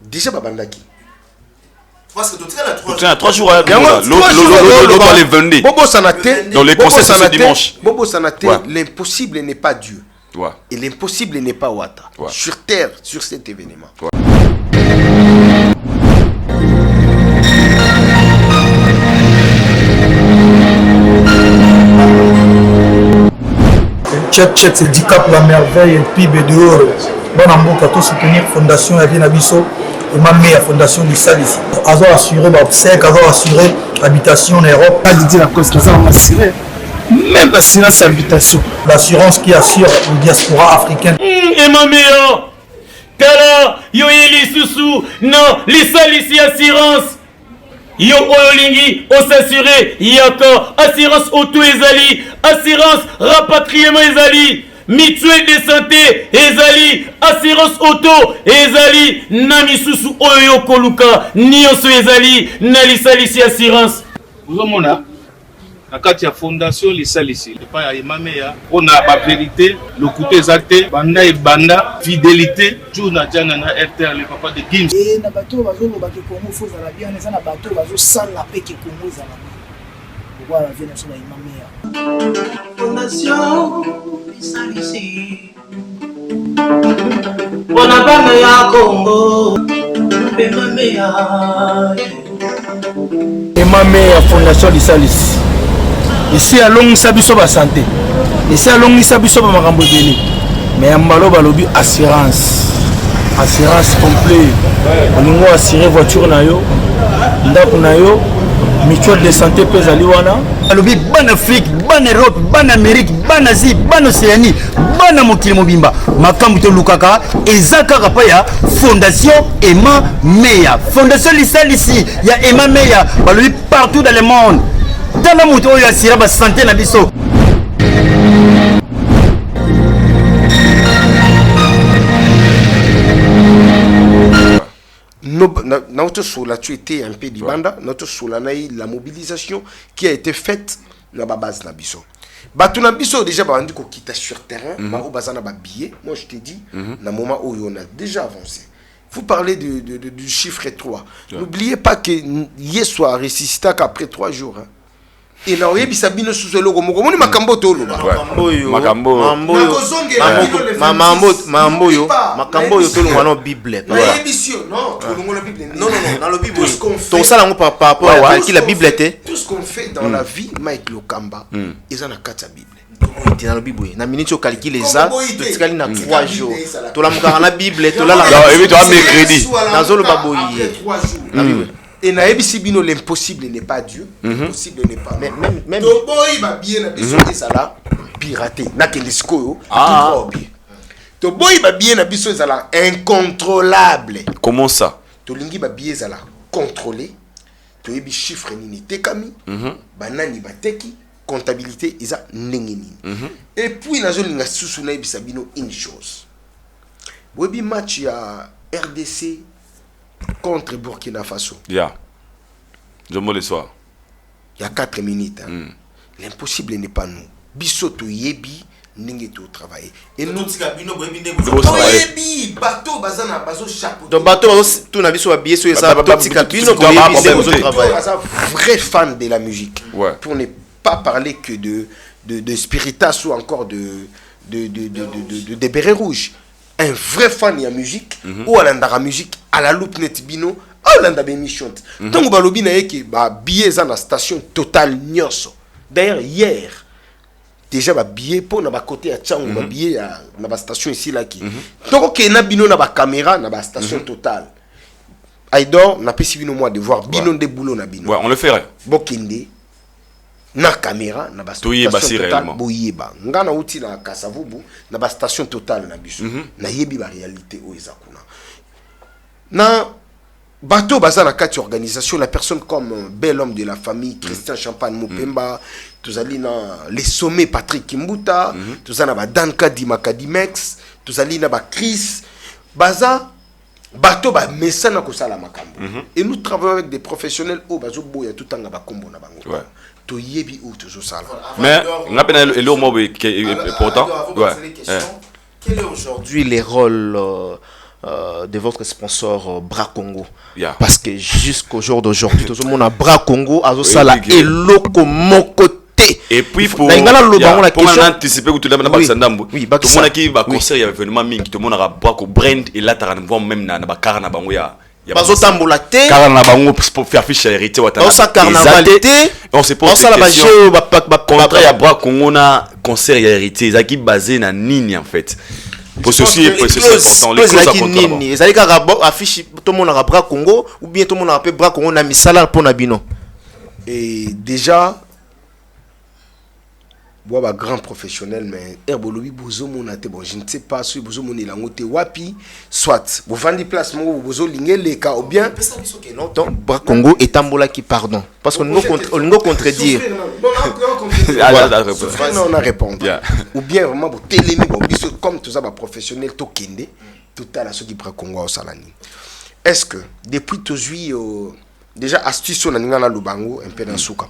déjà babandaki parce que tu as 3 jours l'autre les vendés Bobo Sanate dans les concerts ce dimanche Bobo Sanate l'impossible n'est pas Dieu. Et l'impossible n'est pas Ouatta. Sur terre, sur cet événement. Check, c'est 10 cap la merveille et puis dehors. Bon amour, quand on soutenir Fondation Avien Abisso et ma meilleure Fondation du Sal ici. Azo assuré, obsèque, azo assuré habitation en Europe. Pas dit la cause, ça va assurer. Même assurance habitation. L'assurance qui assure une diaspora africaine. Et ma meilleure, Tala, yo ili susu, non, les sales ici assurance. Yo olingi, on s'assurer, yako, assurance auto ezali, assurance rapatriement ezali, mutuelle de santé ezali, assurance auto ezali, nami susu oyo koluka, nioso ezali, nalisalisi assurance. Vous avez la carte de fondation Lissal ici. Le pas Imameya. On a la vérité, le côté exact, banda et banda, fidélité. Tout n'a jamais na RTL, le papa de Gims. Et na bateau bazo lo baki Congo faut za la bien, on est na bateau bazo sala la paix que Congo za la. Voilà, vient sur Imameya. Fondation Lissal ici. Bona bana ya Congo. Imameya. Imameya Fondation Lissal ici. Ici à long sabiso ba santé. Ici à long sabiso ba makambo deli. Mais en malo balobi assurance. Assurance complet. On doit assurer voiture na yo, ndako na yo, mutuelle de santé pesa liwana. Balobi ban Afrique, ban Europe, ban Amérique, ban Asie, ban Océanie, ban mokili mobimba. Makambo to lukaka ezaka kapa ya Fondation Emma Meya. Fondation Lissal ici, il y a Emma Meya, balobi partout dans le monde. Dans la moto, il y a la santé na biso. Notre sola, tu étais un peu d'Ibanda, notre sola, la mobilisation qui a été faite dans la base na biso. Batu na biso déjà ba andi ko kita sur terrain, ba o bazana ba billet. Moi je te dis, na moment où on a déjà avancé. Vous parlez du chiffre 3. N'oubliez pas que hier soir ressuscité qu'après 3 jours. Hein. Et na oyebi sabino sous logo moko moni makambo to lo makambo yo to lo wana bible na émission non to lo bible non dans le bible tout ça là par rapport à qui la bible était tout ce qu'on fait dans la vie Mike Lokamba ils en a 4 bible dans le bible na minute au calculer ça tu na 3 jours to la mukara na bible to la et puis tu as mercredi dans zolo baboyi après 3 jours et na ebisi bino l'impossible n'est pas Dieu, l'impossible n'est pas même to boy ba bien na biso ezala piraté na kelisiko to boy ba bien na biso ezala incontrôlable. Comment ça? To lingi ba bien ezala contrôlé to ebi chiffre nini tekami banani bateki comptabilité eza ndengeni et puis nazo linga susu na ebisa bino une chose webi match ya RDC contre Burkina Faso. Yeah. Jombo le soir. Il y a 4 minutes. Hein. L'impossible n'est pas nous. Bisoto yebi ninge to travailler. Et nous yebi bateau bazana bazo chapeau. Donc bateau tout na biso habillé sur ça petit cabine ko yebi c'est besoin de travailler. Vrai fan de la musique. Ouais. Pour ne pas parler que de Spiritas ou encore de Bérets Rouges. Un vrai fan de la musique ou à la musique à la loupe net bino à la émission. Donc balobi na yeke ba billet za na station Total Nyonso. D'ailleurs hier déjà ba billet pour na ba côté à Tchango ba billet na ba station ici là qui. Donc que na bino na ba caméra na ba station Total. Aidor na pesi bino moi de voir bino de boulot na bino. Ouais, on le ferait. Bokinde na caméra na ba station Total boyeba. Ngana uti na Kasavubu na ba station Total na biso. Na yebi ba réalité o ezakuna. Na bateau baza na kati organisation la personne comme bel homme de la famille Christian Champagne Mopemba tozali na les sommets Patrick Kimbuta tozana ba Danka Dimakadimex tozali na ba Chris baza bateau ba mesana ko sala makambo et nous travaillons avec des professionnels au bazo boya tout anga ba kombo na bango to yebi ou toujours sala mais on a pena le mot qui est important. Quel est aujourd'hui les rôles de votre sponsor Bra Congo? Parce que jusqu'au jour d'aujourd'hui tout le monde a Bra Congo azo sala et loko mon côté. Et puis pour anticiper que tout le monde a Sandambo tout le monde qui va concert il y a événement mingi tout le monde a Bra Congo brand et là taran vont même na ba karana bango ya bazo tambola te karana bango pour faire fiche hérité watana on sa carnavalité on se pose la question contrat ya Bra Congo na concert ya hérité zaki basé na nini en fait. Pour ceci est important. Les choses à contrat. C'est-à-dire que affiche tout le monde a Bra Congo ou bien tout le monde a appelé Bra Congo na misala pour nabino. Et déjà moi ba grand professionnel mais herbolobi bozo monate bon je ne sais pas si bozo moni la ngote wapi soit vous vendez place mo bozo lingele ka ou bien donc Bra Congo et tambola qui pardon parce que nous contredire on a répondu ou bien vraiment vous télémi bon biso comme tout ça ba professionnel to kende tout à la ce qui Bra Congo au salani est-ce que depuis tozui déjà astuce on a ngana lubango un peu dans souka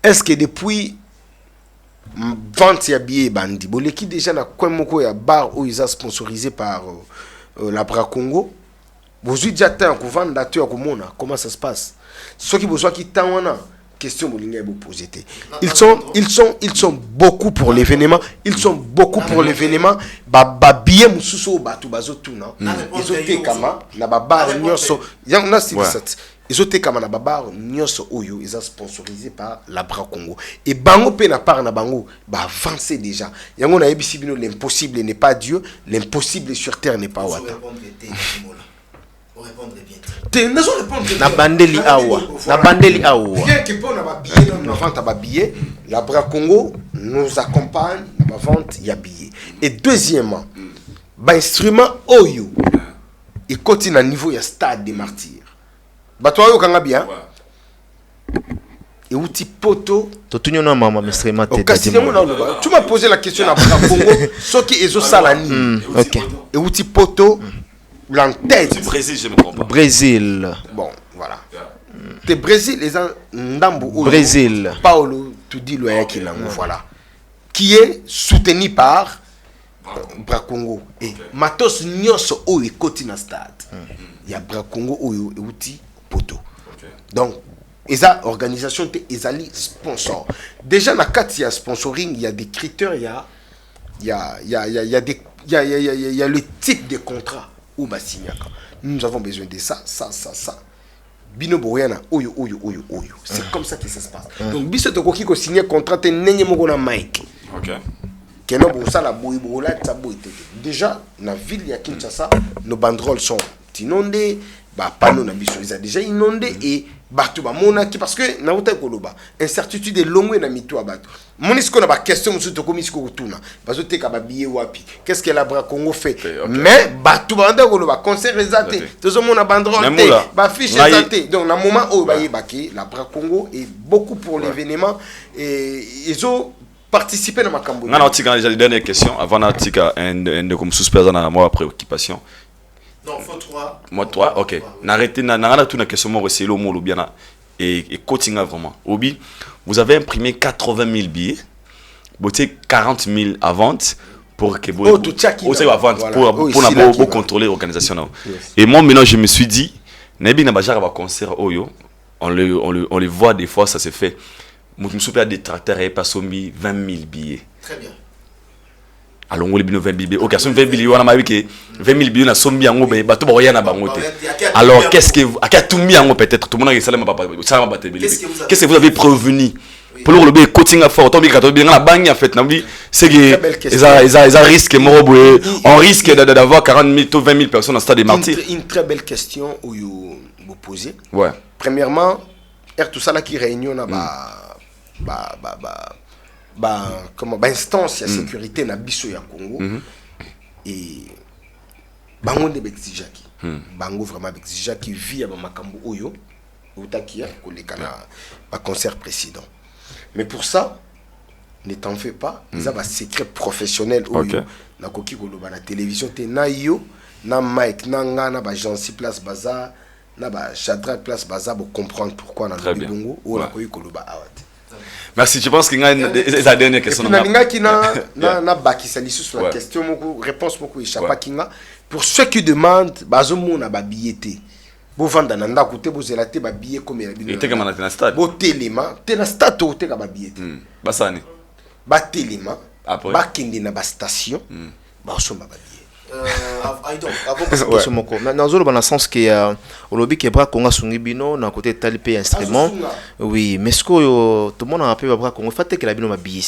est-ce que depuis vente ya billet bandi boleki déjà na coin moko ya bar où ils sont sponsorisés par la Bra Congo bozui déjà temps ko vendre date ya ko mona comment ça se passe ceux qui besoin qui tant wana question bolinga bo poser ils sont beaucoup pour l'événement ils sont beaucoup pour l'événement ba billet mususu batu bazotuna ils ont été kama na ba bar nyonso na si ils ont été comme na babar nyonso oyo ils sont sponsorisés par la Bra Congo et bango pe na part na bango ba avancer déjà yango na yebisi bino l'impossible n'est pas Dieu l'impossible sur terre n'est pas wata na bandeli awa bien que pour na ba billet na vente ba billet la Bra Congo nous accompagne na vente ya billet et deuxièmement ba instrument oyo et continue à niveau ya stade des martyrs Bato yo kanga bien. Et outi poto. Totunyo na mama mestrema te. Tu m'as posé la question à Bra Congo, ce qui est au salani. OK. Et outi poto l'entête. Du Brésil, je me comprends. Brésil. Bon, voilà. Te Brésil les ndambo Brésil. Paolo tu dis le yaki lango voilà. Qui est soutenu par Bra Congo et matos nyonso o ekoti na stade. Il y a Bra Congo oyo et outi poto. Donc eza organisation te ezali sponsor. Déjà na kati ya sponsoring, il y a des critères, il y a le type de contrat ou basignaka. Nous avons besoin de ça. Bino boyana oyo. C'est comme ça que ça se passe. Donc biso to koki ko signer contrat te nenye moko na Mike. OK. Keno bo sala boy bola tabo ite. Déjà na ville ya Kinshasa, nos banderoles sont inondées, ba panneau na biso ils a déjà inondé et bato ba mona ki parce que na uta koloba incertitude longue na mito bato monisiko na ba question musu to komisiko kutuna bazo te ka ba billet wapi qu'est-ce que la Bra Congo fait mais bato ba nda koloba concert ezate tozo mona banderole te ba fiche ezate donc na moment o ba yebaki la Bra Congo est beaucoup pour l'événement et ils ont participé dans ma cambo. On a déjà les dernières questions avant d'attendre un de comme suspect dans ma préoccupation. Non, faut 3. Moi 3, ok. N'arrêtez, n'arrêtez tout la question moi c'est le mot bien et coaching vraiment. Obi, vous avez imprimé 80 000 billets, vous avez 40 000 à vente pour que vous pour contrôler l'organisation. Et moi maintenant je me suis dit, Nabi Nabajar va concert Oyo, on les voit des fois ça se fait. Je me suis fait des tracteurs et pas 20 000 billets. Très bien. Alors on les 20 000 billets. Ok, 20 000 billets, on a marqué que 20 000 billets na sombi en ben bateau rien na bangote. Alors qu'est-ce que à tout mis en peut-être tout le monde a salé ma papa ça m'a battu. Qu'est-ce que vous avez prévenu pour le coaching à fort tomber quand bien la banque en fait na vie c'est que ils risquent on risque d'avoir 40 000 ou 20 000 personnes dans le stade des Martyrs. Une très belle question où vous posez. Ouais. Premièrement, tout ça là qui réunion na comment instance de sécurité na biso ya Congo et bango de Bexijaki bango vraiment Bexijaki vit à makambo oyo utakia koleka na ba concert précédent mais pour ça ne t'en fais pas ils ont un secret professionnel oyo na koki koloba na télévision te na yo na Mike na ngana ba Jansi place bazar na ba Shadrach place bazar pour comprendre pourquoi na le bongo ou na koki koloba awate. Merci, je pense qu'il y a la dernière question. Na bakisa lisu sur la question beaucoup réponse beaucoup échappe kinga pour ceux qui demandent bazomo na ba billet. Bo vanda na ndako te bo zelate ba billet comme ya bino. Te kama na stade. Bo telema, te na stade to te ka ba billet. Basani. Ba telema, après ba kende na ba station, ba somba ba billet. Maintenant, dans le sens que au lobby qui est bras Congo Sungibino, d'un côté talipé instrument, oui, mais ce que tout le monde a appelé bras Congo, fait que la bino m'a billet.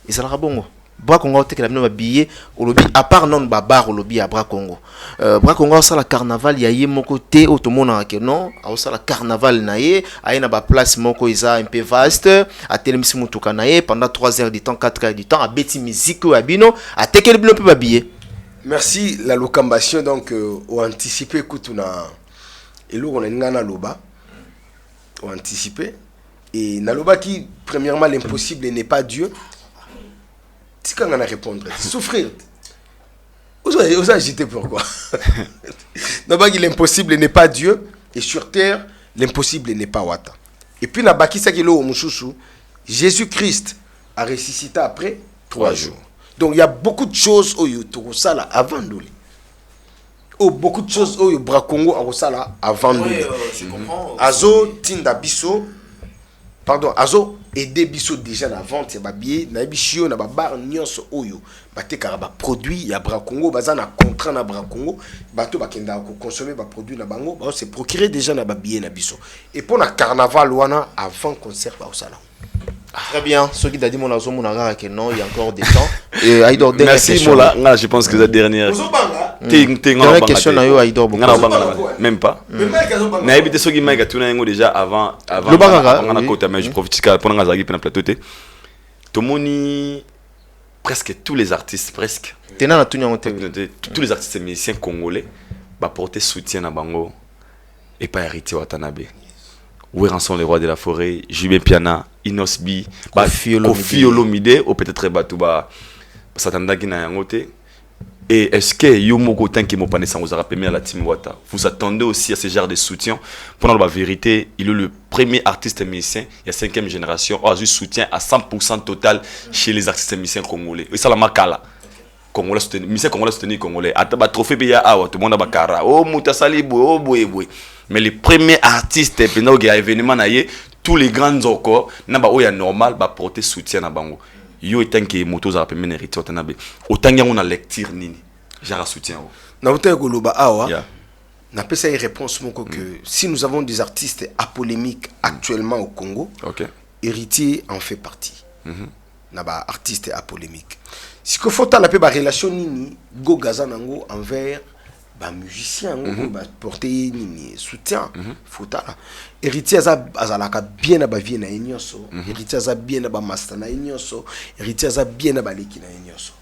Et ça la bon. Bras Congo, que la bino m'a billet au lobby, à part non babar au lobby à bras Congo. Bras Congo, ça la carnaval, il y a mon côté, tout le monde a que non, à ça la carnaval naïe, à une place moko isa un peu vaste, à télémission mutuka naïe pendant 3 heures du temps, 4 heures du temps, à bêti musique ou à bino, à tekel bino peut billet. Merci la locambation donc au anticipé écoute on a et là on a ngana loba au anticipé et na loba qui premièrement l'impossible n'est pas Dieu. Si quand on a répondre souffrir. Vous agitez pourquoi? D'abord l'impossible n'est pas Dieu et sur terre l'impossible n'est pas Wata. Et puis na baki ça qui lo mususu Jésus-Christ a ressuscité après 3 jours. Donc il y a beaucoup de choses au YouTube ça là avant de lui. Oh beaucoup de choses au Bra Congo à ça là avant de lui. Azo tinda biso pardon azo aider biso déjà la vente ba billet na bichio na ba bar nyonso oyo baté karaba produit ya Bra Congo baza na contrat na Bra Congo bato bakenda ko consommer ba produit na bango ba se procurer déjà na ba billet na biso et pour na carnaval wana avant concert ba ça là. Très bien, ceux qui dit mon azo mon agara que non, il y a encore des temps. Et Aïdor merci Mola, là je pense que la dernière. Dernière question na yo Aïdor. Même pas. Na habité ceux qui m'a tourné ngo déjà avant on a côté mais je profite pour nga zagi na plateau té. Tomoni presque tous les artistes presque. Tena na tunya tous les artistes musiciens congolais ba porter soutien à bango et pas héritier Watanabe. Où sont les rois de la forêt, Jubé Piana, Inosbi, Kofi Olomide, ou peut-être Batouba, Satanda qui n'a rien. Et est-ce que Yomoko Tanki Mopane vous a rappelé à la team Wata? Vous attendez aussi à ce genre de soutien? Pendant la vérité, il est le premier artiste musicien, il y a 5e génération, a eu soutien à 100% total chez les artistes musiciens congolais. Et ça la marque là. Congolais soutenu, musicien congolais soutenu congolais. Ataba trophée beya awa, tout le monde a bakara. Oh Moutasali oh boy. Mais les premiers artistes pendant qu'il y a événement naie, tous les grands encore, naba oya normal ba porter soutien na bango. Yo etant que motos a permis hériter Watanabe. Autant y a on a lecture nini. Jara soutien. Na autant que loba awa. Na pesa une réponse moko que si nous avons des artistes apolémiques actuellement au Congo, Héritier en fait partie. Naba artiste apolémique. Si que faut la ba relation nini go gazanango envers ba musicien ba porter nini soutien fota héritier azalaka bien na ba vie na nyonso héritier aza bien na ba master na nyonso héritier aza bien na ba leki na nyonso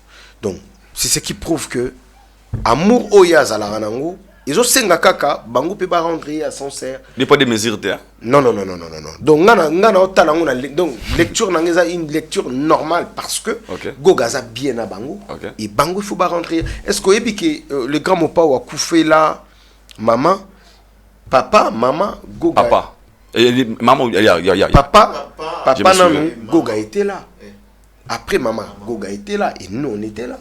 donc c'est ce qui prouve que amour oya azalaka nango ils senga kaka bango pe ba rendre à son serre n'est pas des mesures non donc ngana otala ngona donc lecture nangeza une lecture normale parce que gogaza bien na bango et bango il faut pas rentrer est-ce que ebi que le grand mopa wa Koufé là maman, papa, maman, Goga. Papa. Et maman, Papa, non, Goga était là. Après maman, Goga était là et nous on était là.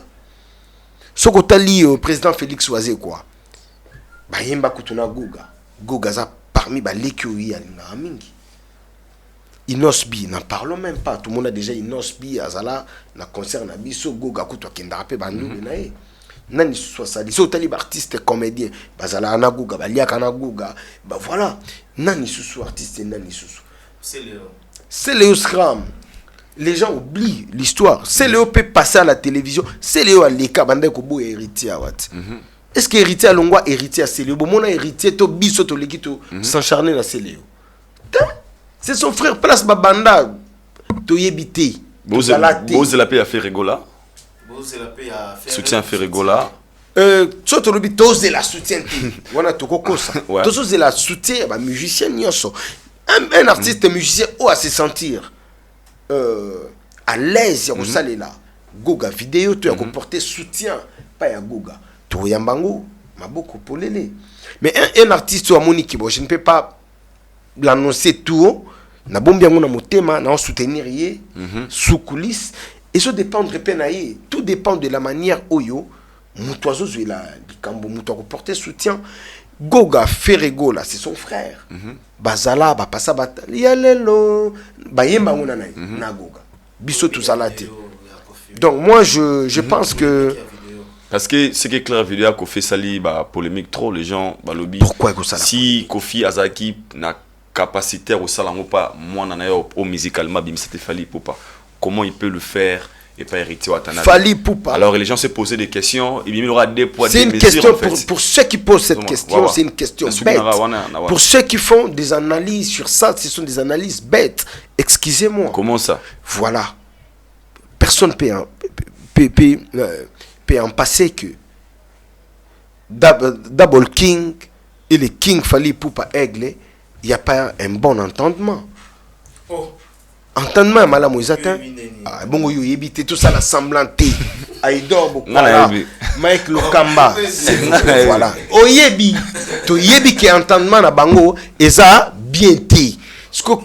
Ce que tu as dit au président Félix Oisé quoi. Bah yemba kutuna Goga. Goga za parmi ba lekioyi alinga mingi. Inosbi, n'en parlons même pas. Tout le monde a déjà Inosbi, Azala, na concert na biso Goga kutwa kendape bandu nae. Nani soit ça, les autres artistes comédiens, Bazala ana Goga, Baliaka na Goga, bah voilà. Nani sous artiste nani sous. C'est Léo Scram. Les gens oublient l'histoire. C'est Léo peut passer à la télévision. C'est Léo à l'écart bande ko bo héritier à wat. Est-ce que héritier à Longwa héritier à C'est Léo? Bon mon héritier to biso to lekito s'encharner na C'est Léo. C'est son frère place babanda to yebité. Bose la paix a fait rigola. Soutien fait rigola. Soto lobi tose la soutien. Wana to kokosa. Tose la soutien ba musicien nyonso. Un artiste musicien a se sentir à l'aise au salé là. Goga vidéo tu as comporté soutien pas ya Goga. To yambango maboko polele. Mais un artiste ou Monique bon je ne peux pas l'annoncer tout na bombi yango na motema na soutenir yé sous coulisses et ça dépend de penaïe tout dépend de la manière oyo mutoizo la kambo muto comporter soutien. Goga Ferrego là c'est son frère. Bazala ba passa yalelo ba yemba ngona na Goga biso tout salate. Donc moi je pense que parce que ce qui est clair vidéo Kofi Sali ba polémique trop les gens ba lobby. Pourquoi que ça si Kofi Azaki na capacitaire au salango pas moi nana au musicalement bim c'était Fali Poupa comment il peut le faire et pas hériter Watanabe. Fali Poupa. Alors les gens se posaient des questions et il y aura des poids des mesures. C'est une question pour ceux qui posent cette question, c'est une question bête. Pour ceux qui font des analyses sur ça, ce sont des analyses bêtes. Excusez-moi. Comment ça? Voilà. Personne peut en passer que Double King et le King Fali Poupa Aigle, il n'y a pas un bon entendement. Entendement mala moizata bongo yo yebité tout ça la semblanté Aïdor Bokola Mike Lokamba voilà oyebi to yebi qui entendement na bango eza bien té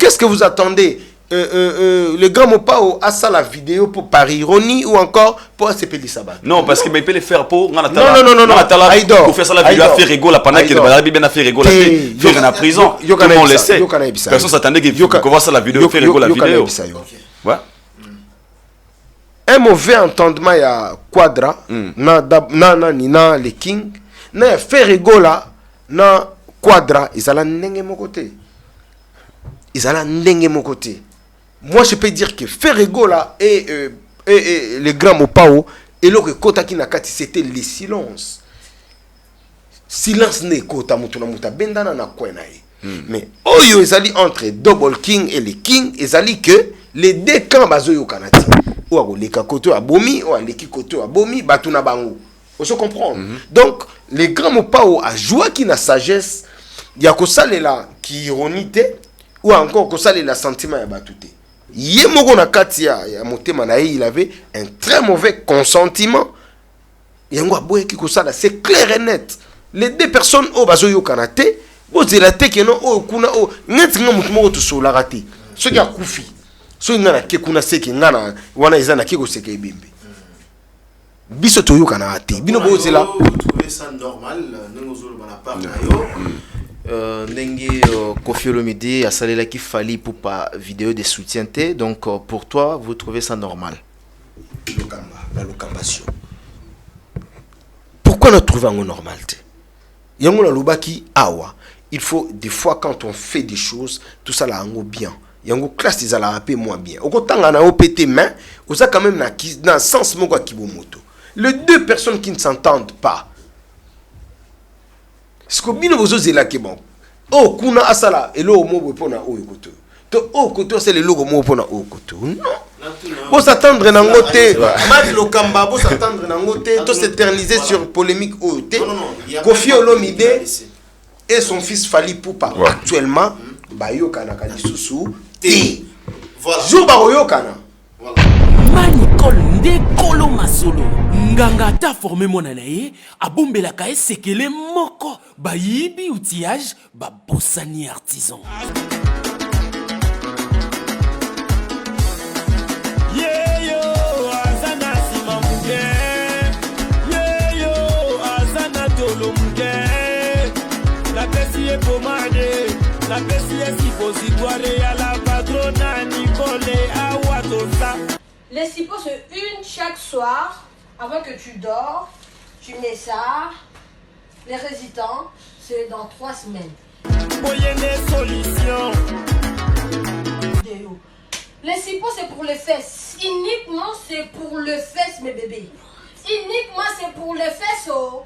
qu'est-ce que vous attendez le grand Mopao a ça la vidéo pour par ironie ou encore pour s'appeler Sabat. Non parce que mais il peut le faire pour non Aïdor pour faire ça la vidéo a fait rigoler pendant que Balabi bien a fait rigoler faire en prison tout le monde le sait personne s'attendait qu'il voit ça la vidéo fait rigoler la vidéo ouais un mauvais entendement il y a Quadra na Nina les King na fait rigoler na Quadra ils allaient ndenge mon côté moi je peux dire que Ferrego là et le grand Mopao et le Kota Kinakati c'était le silence n'est Kota Mutuna Muta Bendana na Kwenae mais oyo ezali entre Double King et les King ezali que les deux camps bazoyo kanati ou akoleka koto abomi ou aleki koto abomi batuna bango on se comprend donc le grand Mopao a joué qui na sagesse ya kosalela ki ironité ou encore kosalela sentiment ya batute yemoko na kati ya motema na il avait un très mauvais consentement yango aboyeki kosala c'est clair et net les deux personnes o bazoyo kanate bozela te que non o kuna o ngeti nga mutu moko to solaka te soki akufi soki nga na ke kuna seke nga na wana eza na ke koseka ebembe biso toyokana te bino bozela trouver ça normal nengozolo bana part na yo Nengi Kofi Olomide a salé la qui Fali pour pas vidéo de soutien T. Donc pour toi, vous trouvez ça normal? La locambation. Pourquoi nous trouvons un normal? Yango la lobaki awa. Il faut des fois quand on fait des choses, tout ça là en bien. Yango classe ils allaient rapper moins bien. Au côté on a opété main, on a quand même na sens moko kibomoto. Les deux personnes qui ne s'entendent pas. Ce que bino bozo zela ke bon. Oh kuna asala elo mo pona o koto. To o koto c'est le logo mo pona o koto. Non. Bo s'attendre na ngote. Mad Lokamba bo s'attendre na ngote, to s'éterniser sur polémique o té. Kofi Olomide et son fils Fali Poupa actuellement bayoka na kalisusu té. Voilà. Jour bayoka na. Manicol Ndekolo Masolo. nganga ata formé mwana na ye abombelaka esekele moko bayibi outillage babosani artisan. Les sipo c'est une chaque soir avant que tu dors, tu mets ça. Les résidents c'est dans 3 semaines. Les sipo c'est pour les fesses. Uniquement c'est pour les fesses mes bébés. Uniquement c'est pour les fesses. Oh.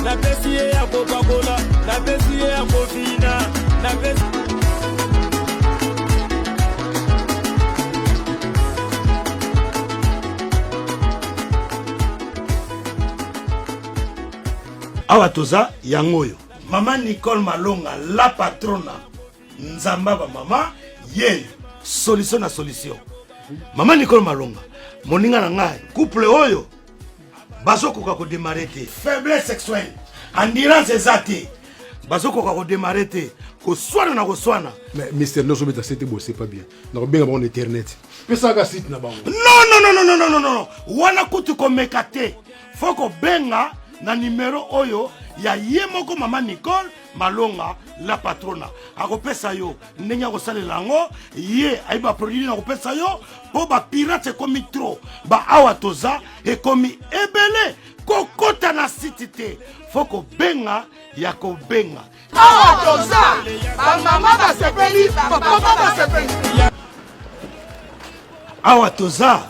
La bessie est à Coca-Cola, la bessie est à Cofina, la bessie. Awa toza yangoyo. Maman Nicole Malonga, la patrona. Nzamba ba mama, ye solution na solution. Maman Nicole Malonga, moninga na ngai, couple oyo. Bazo koka ko démarrer te. Faiblesse sexuelle. Endurance ezate. Bazo koka ko démarrer te. Ko swana na ko swana. Mais Mister Noso beta c'était beau, c'est pas bien. Na benga ba on internet. Pesa ka site na bango. Non. Wana kutu ko mekate. Foko benga na numéro oyo ya yemoko Maman Nicole Malonga la patrona. Akopesa yo ndenya ko salela ngo ye aiba produit na kopesa yo po ba pirate komi trop. Ba awa toza e komi ebele kokota na sitite. Foko benga ya ko benga. Awa toza ba mama ba sepeli ba papa ba sepeli. Awa toza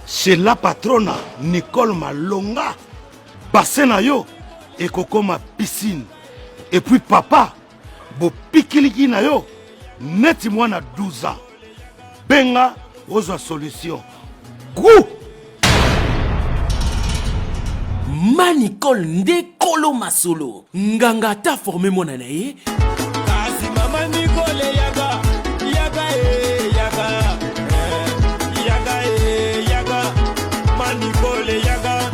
chez la patrona Nicole Malonga. Bassin na yo et kokoma piscine. Et puis papa bo pikiliki na yo neti mwana 12 ans. Benga ozo solution. Gou Manicole nde kolo masolo nganga ata formé mwana na ye. Kasi Maman Nicole yaga Manicole yaga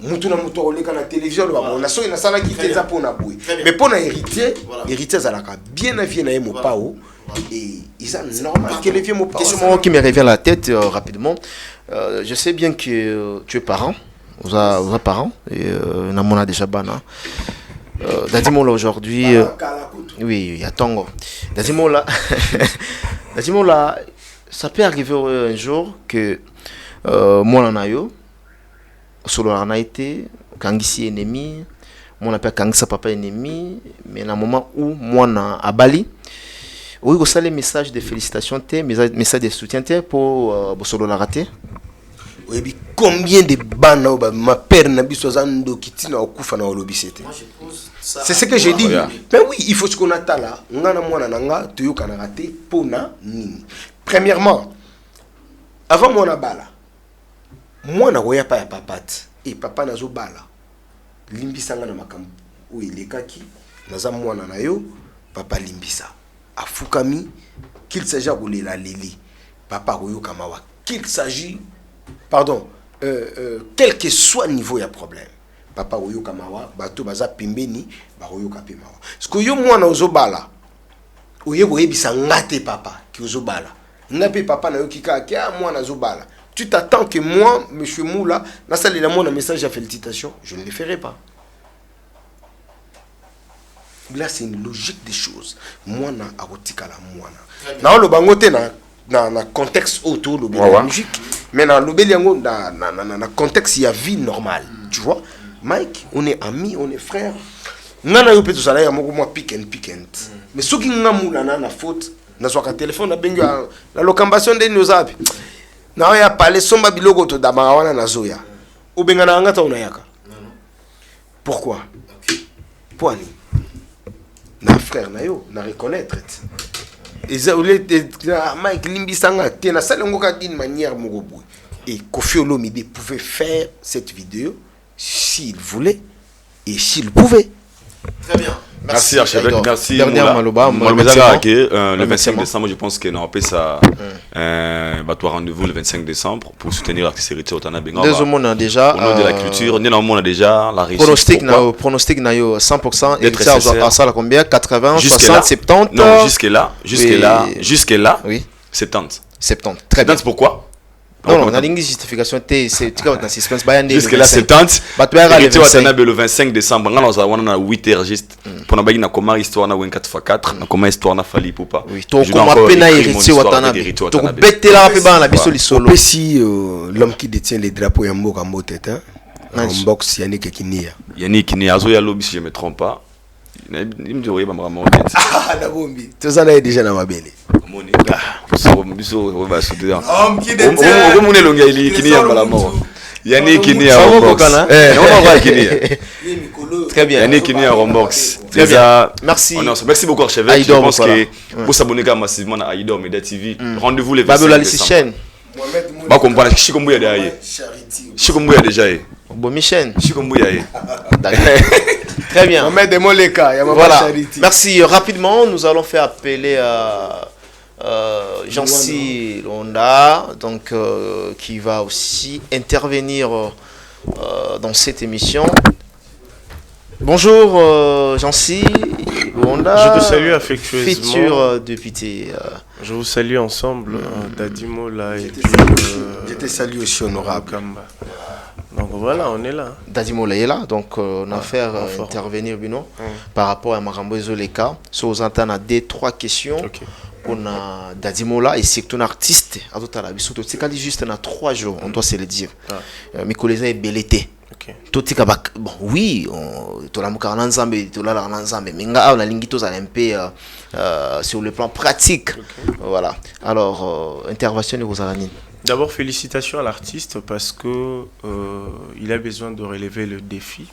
Mutuna muto oleka na télévision le ba na so ina sala ki teza pona boui. Mais pona héritier, héritier zalaka bien avié na ye mopao et ils ont normal que les vieux mopao. Question qui me revient à la tête rapidement. Je sais bien que tu es parent. Vous avez parents et namona déjà bana. Dadimo là aujourd'hui oui, il y a Tongo. Dadimo là ça peut arriver un jour que moi en ayo solo a été kangisi ennemi, mon appelle kangisa papa ennemi, mais à un moment où moi na à Bali, oui vous savez message de félicitations message de soutien pour solo la raté. Oui, mais combien de bannes ma père n'a pas zando kitina okufa na olobisete. C'est ce que j'ai dit. Mais oui, il faut ce qu'on attend là. Ngana mwana nanga tuyo kana raté pona nini. Premièrement, avant mon abala. Moi na goya pa ya papate et papa nazo bala limbisanga na makambo oui lekaki naza mwana na yo papa limbisa afukami qu'il s'agit de la lili papa koyo kamawa qu'il s'agit pardon quel que soit niveau ya problème papa koyo kamawa bato baza pembeni ba koyo kapemawa parce que yo mwana ozo bala oye boyebisa ngate papa ki ozo bala ngape papa na yo kika kia mwana zo bala. Tu t'attends que moi, M. Moula, dans un message à félicitations, je ne le ferai pas. Là, c'est une logique des choses. Moi, na arotika la moi na. Le bangote na contexte autour de la logique, mais dans le béliango na contexte il y a vie normale, tu vois. Mike, on est amis, on est frères. Nana yo peut tout ça là, moi pick and. Mais ceux qui n'ont na faute, na soit téléphone na bengo la locambation de nos apps. Na ya parler somba biloko to damawana na zoya. Obenga na ngata unayaka. Pourquoi? Poani. Na frère na yo na reconnaître. Mike Limbisanga tena salengoka d'une manière mogobu. Et Kofi Olomide pouvait faire cette vidéo s'il voulait et s'il pouvait. Très bien. Merci archevêque, merci. Dernière Maloba, le 25 décembre, je pense qu'on a appelé ça rendez-vous le 25 décembre pour soutenir l'artiste héritier Otana Benga. Deux hommes déjà. Au nom de la culture, on a déjà la réussite. Pronostic 100%. Héritier à ça combien 80, 60, 70. Non, jusque là. Oui. 70. 70. Très bien. Pourquoi? Non, on a une justification. Jusque là, 70. Héritier Watanabe le 25 décembre. On a 8 heures juste. Pour nous dire comment histoire na 4x4, comment histoire na fali poupa. Oui, to comment pena héritier Watanabe. To bête là pe ba na biso li solo. Si l'homme qui détient les drapeaux en mot tête en boxe Yannick Kinia. Yannick Kinia azo ya lobby si je me trompe pas. Il me dit oui, maman. Ah, la bombi. Tu en as déjà dans ma belle. Homme qui détient. Homme longa ili Kinia malamo. Yannick Kinia en boxe. On va Kinia. Très bien. Yannick Kinia en boxe. Très bien. Merci. Merci beaucoup archevêque. Je pense que pour s'abonner massivement à Aïdor Media TV, rendez-vous les 25 décembre. Ba comprendre Chikombuya derrière. Chikombuya déjà. Bon Michel. Chikombuya. Très bien. Voilà. Merci. Rapidement, nous allons faire appeler Jancy Londa, donc qui va aussi intervenir dans cette émission. Bonjour Jancy Londa. Je te salue affectueusement. Futur député. Je vous salue ensemble, Dadimo là et puis. Je te salue aussi honorable. Donc voilà, on est là. Dadimo là est là, donc on a fait intervenir Bino par rapport à Marambo Zoleka. So vous entendez des 3 questions. On a Dadimo là et c'est un artiste. À tout à l'heure, c'est juste dans 3 jours, on doit se le dire. Mikoleza est belleté. Tout est bon, oui, on la muka nanzambe, tout la nanzambe, mais on a l'ingito ça un peu sur le plan pratique. Voilà. Alors intervention de Rosaline. D'abord félicitations à l'artiste parce que il a besoin de relever le défi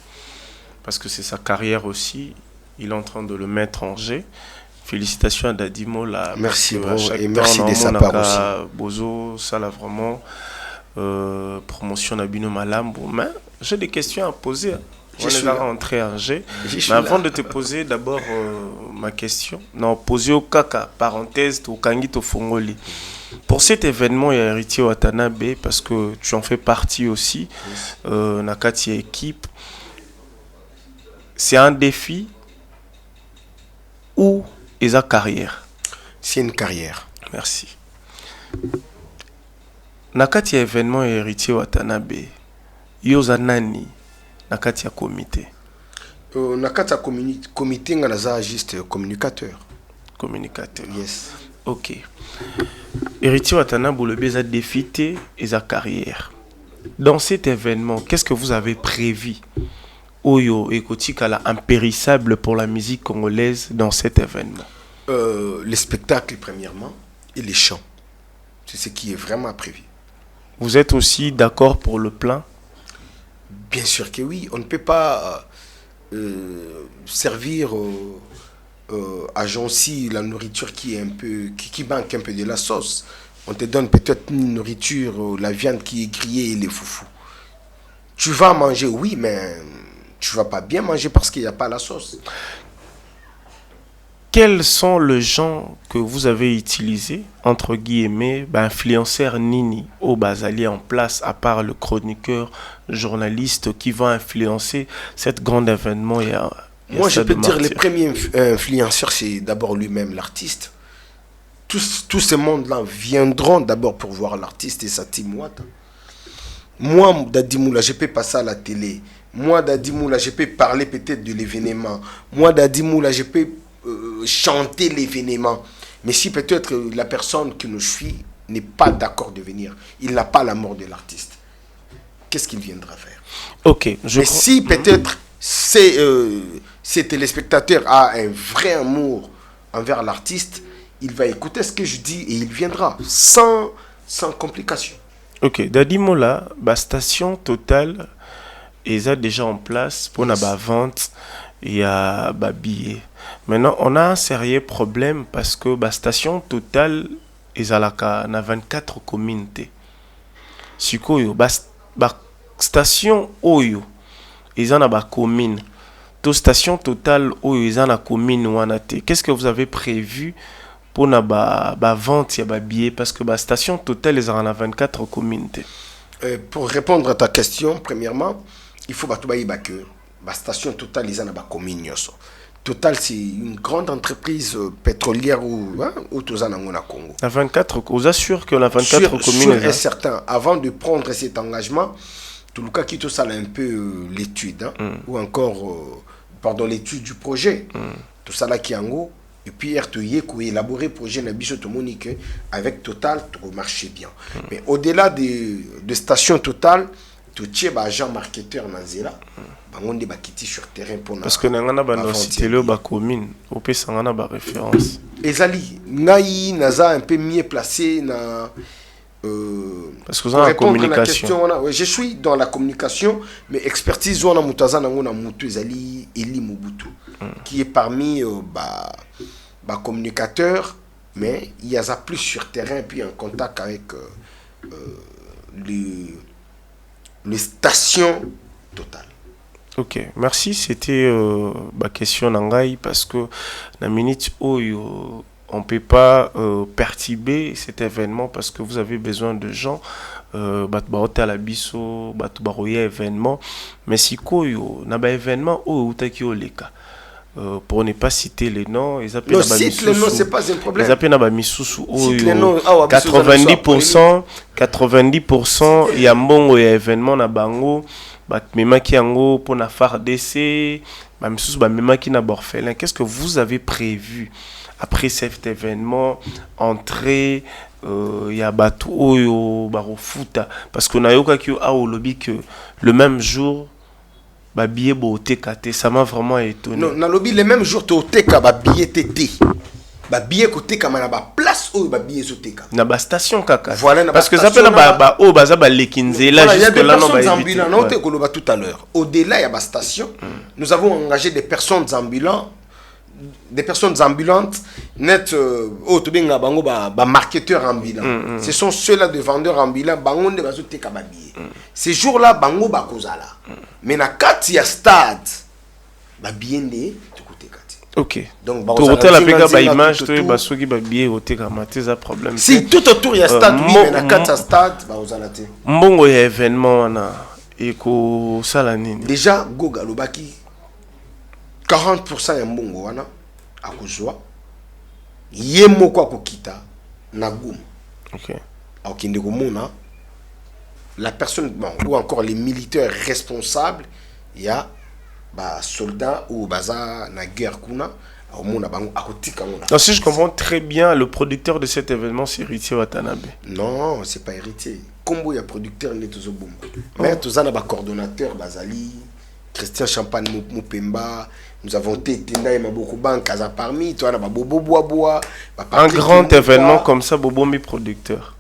parce que c'est sa carrière aussi. Il est en train de le mettre en jeu. Félicitations à Dadimo là. Merci bro et merci de sa part aussi. Bozo, ça là vraiment. Promotion d'Abino Malambo, mais j'ai des questions à poser. On est là rentré en G. Mais avant de te poser d'abord ma question, non, poser au caca, parenthèse, au Kangito Fongoli. Pour cet événement, il y a Héritier Watanabe, parce que tu en fais partie aussi, Nakati équipe. C'est un défi ou est sa carrière? C'est une carrière. Merci. Nakati ya événement héritier Watanabe yoza nani nakati ya comité nakati ya comité nganaza juste communicateur yes. Ok. Héritier Watanabe le beza défité et sa carrière. Dans cet événement, qu'est-ce que vous avez prévu Oyo et Kotikala impérissable pour la musique congolaise dans cet événement? Les spectacles premièrement et les chants. C'est ce qui est vraiment prévu. Vous êtes aussi d'accord pour le plan? Bien sûr que oui. On ne peut pas servir à Jancy la nourriture qui est un peu qui manque un peu de la sauce. On te donne peut-être une nourriture, la viande qui est grillée et les foufous. Tu vas manger, oui, mais tu vas pas bien manger parce qu'il n'y a pas la sauce. Quels sont les gens que vous avez utilisés, entre guillemets, influenceurs Nini au Bazali en place, à part le chroniqueur, journaliste qui va influencer cet grand événement? Moi, je peux dire les premiers influenceurs, c'est d'abord lui-même, l'artiste. Tous ces mondes-là viendront d'abord pour voir l'artiste et sa team Wata. Moi, Dadimoula, je peux passer à la télé. Moi, Dadimoula, je peux parler peut-être de l'événement. Moi, Dadimoula, je peux chanter l'événement. Mais si peut-être la personne qui nous suit n'est pas d'accord de venir, il n'a pas l'amour de l'artiste, qu'est-ce qu'il viendra faire? Ok. Mais si peut-être ces téléspectateurs a un vrai amour envers l'artiste, il va écouter ce que je dis et il viendra sans complication. Ok. Dadimola, la station Total est déjà en place pour la vente et à billet. Maintenant, on a un sérieux problème parce que la station Total est à la 24 communautés. Sikoyo, la station Oyo est dans la commune. to station Total oyo eza na commune wana te. Qu'est-ce que vous avez prévu pour na ba vente ya ba billet parce que ba station Total les en a 24 communes te. Pour répondre à ta question, premièrement, il faut que la station Total les en a commune. Total, c'est une grande entreprise pétrolière ou tous en Congo. La 24, vous assure que la 24 communes. Sûr et certain, avant de prendre cet engagement, tout le cas qui tout ça un peu l'étude, ou encore, l'étude du projet. Tout ça là qui est en haut. Et puis, il faut élaborer le projet avec Total, tout marche bien. Mais au-delà de station Total, tout est agent marketeur Nanzela. On est sur terrain pour parce que nous avons cité le commune, on peut s'en avoir référence. Ezali, naï, naza un peu mieux placé na. Parce que vous avez la communication. Je suis dans la communication, mais expertise on a mutaza na mutu Ezali Eli Mobutu, qui est parmi communicateurs, mais il y a ça plus sur terrain puis en contact avec les stations Total. Ok, merci. C'était ma question Nangai parce que la minute où on peut pas perturber cet événement parce que vous avez besoin de gens. À la biso, événement, mais si koyo na ba événement où utaki oleka. Pour ne pas citer les noms, ils appellent cite les noms, c'est pas un problème. Ils appellent na misusu 90% il y a mbongo ya événement na bango. Memaki yango pour na FARDC, misusu ba memaki na orphelin. Qu'est-ce que vous avez prévu après cet événement entrée ya batu oyo barofuta parce que na yoka ki a lobby que le même jour ba billet boté katé, ça m'a vraiment étonné. Non, na lobby le même jour to ka ba billet tété. Ba billet côté kama na ba place oyo ba billet zoteka. Na ba station kaka. Voilà, parce que ça peut na ba o baza ba lekinzela jusque là non ba éviter. On te koloba tout à l'heure. Au-delà il y a ba station, nous avons engagé des personnes ambulantes net au tobenga bango ba marketeurs ambulants. Ce sont ceux-là de vendeurs ambulants bango de bazoteka ba billet. Ces jours-là bango ba kozala. Mais na kati ya stade ba billet ne ok. Donc pour hôtel avec ba image to ba soki ba billet hôtel kamate za problème. Si tout autour il y a stade mais na kati ya stade ba ozala te. Mbongo ya événement na eko sala nini. Déjà Goga lobaki 40% ya mbongo wana akozwa ye moko akokita na Goma. OK. Akinde komona la personne ou encore les militaires responsables il y a ba soldats ou baza na guerre kuna au mona bango akotika mona. Donc si je comprends très bien, le producteur de cet événement c'est Héritier Watanabe. Non, c'est pas Héritier. Combo ya producteur ne tozo bomba. Mais tozana ba coordonnateur bazali Christian Champagne Mupemba, nous avons Tétenda et Maboko Bank Kaza parmi, toi, Bobo Bois. Un grand événement comme ça, Bobo mi producteur.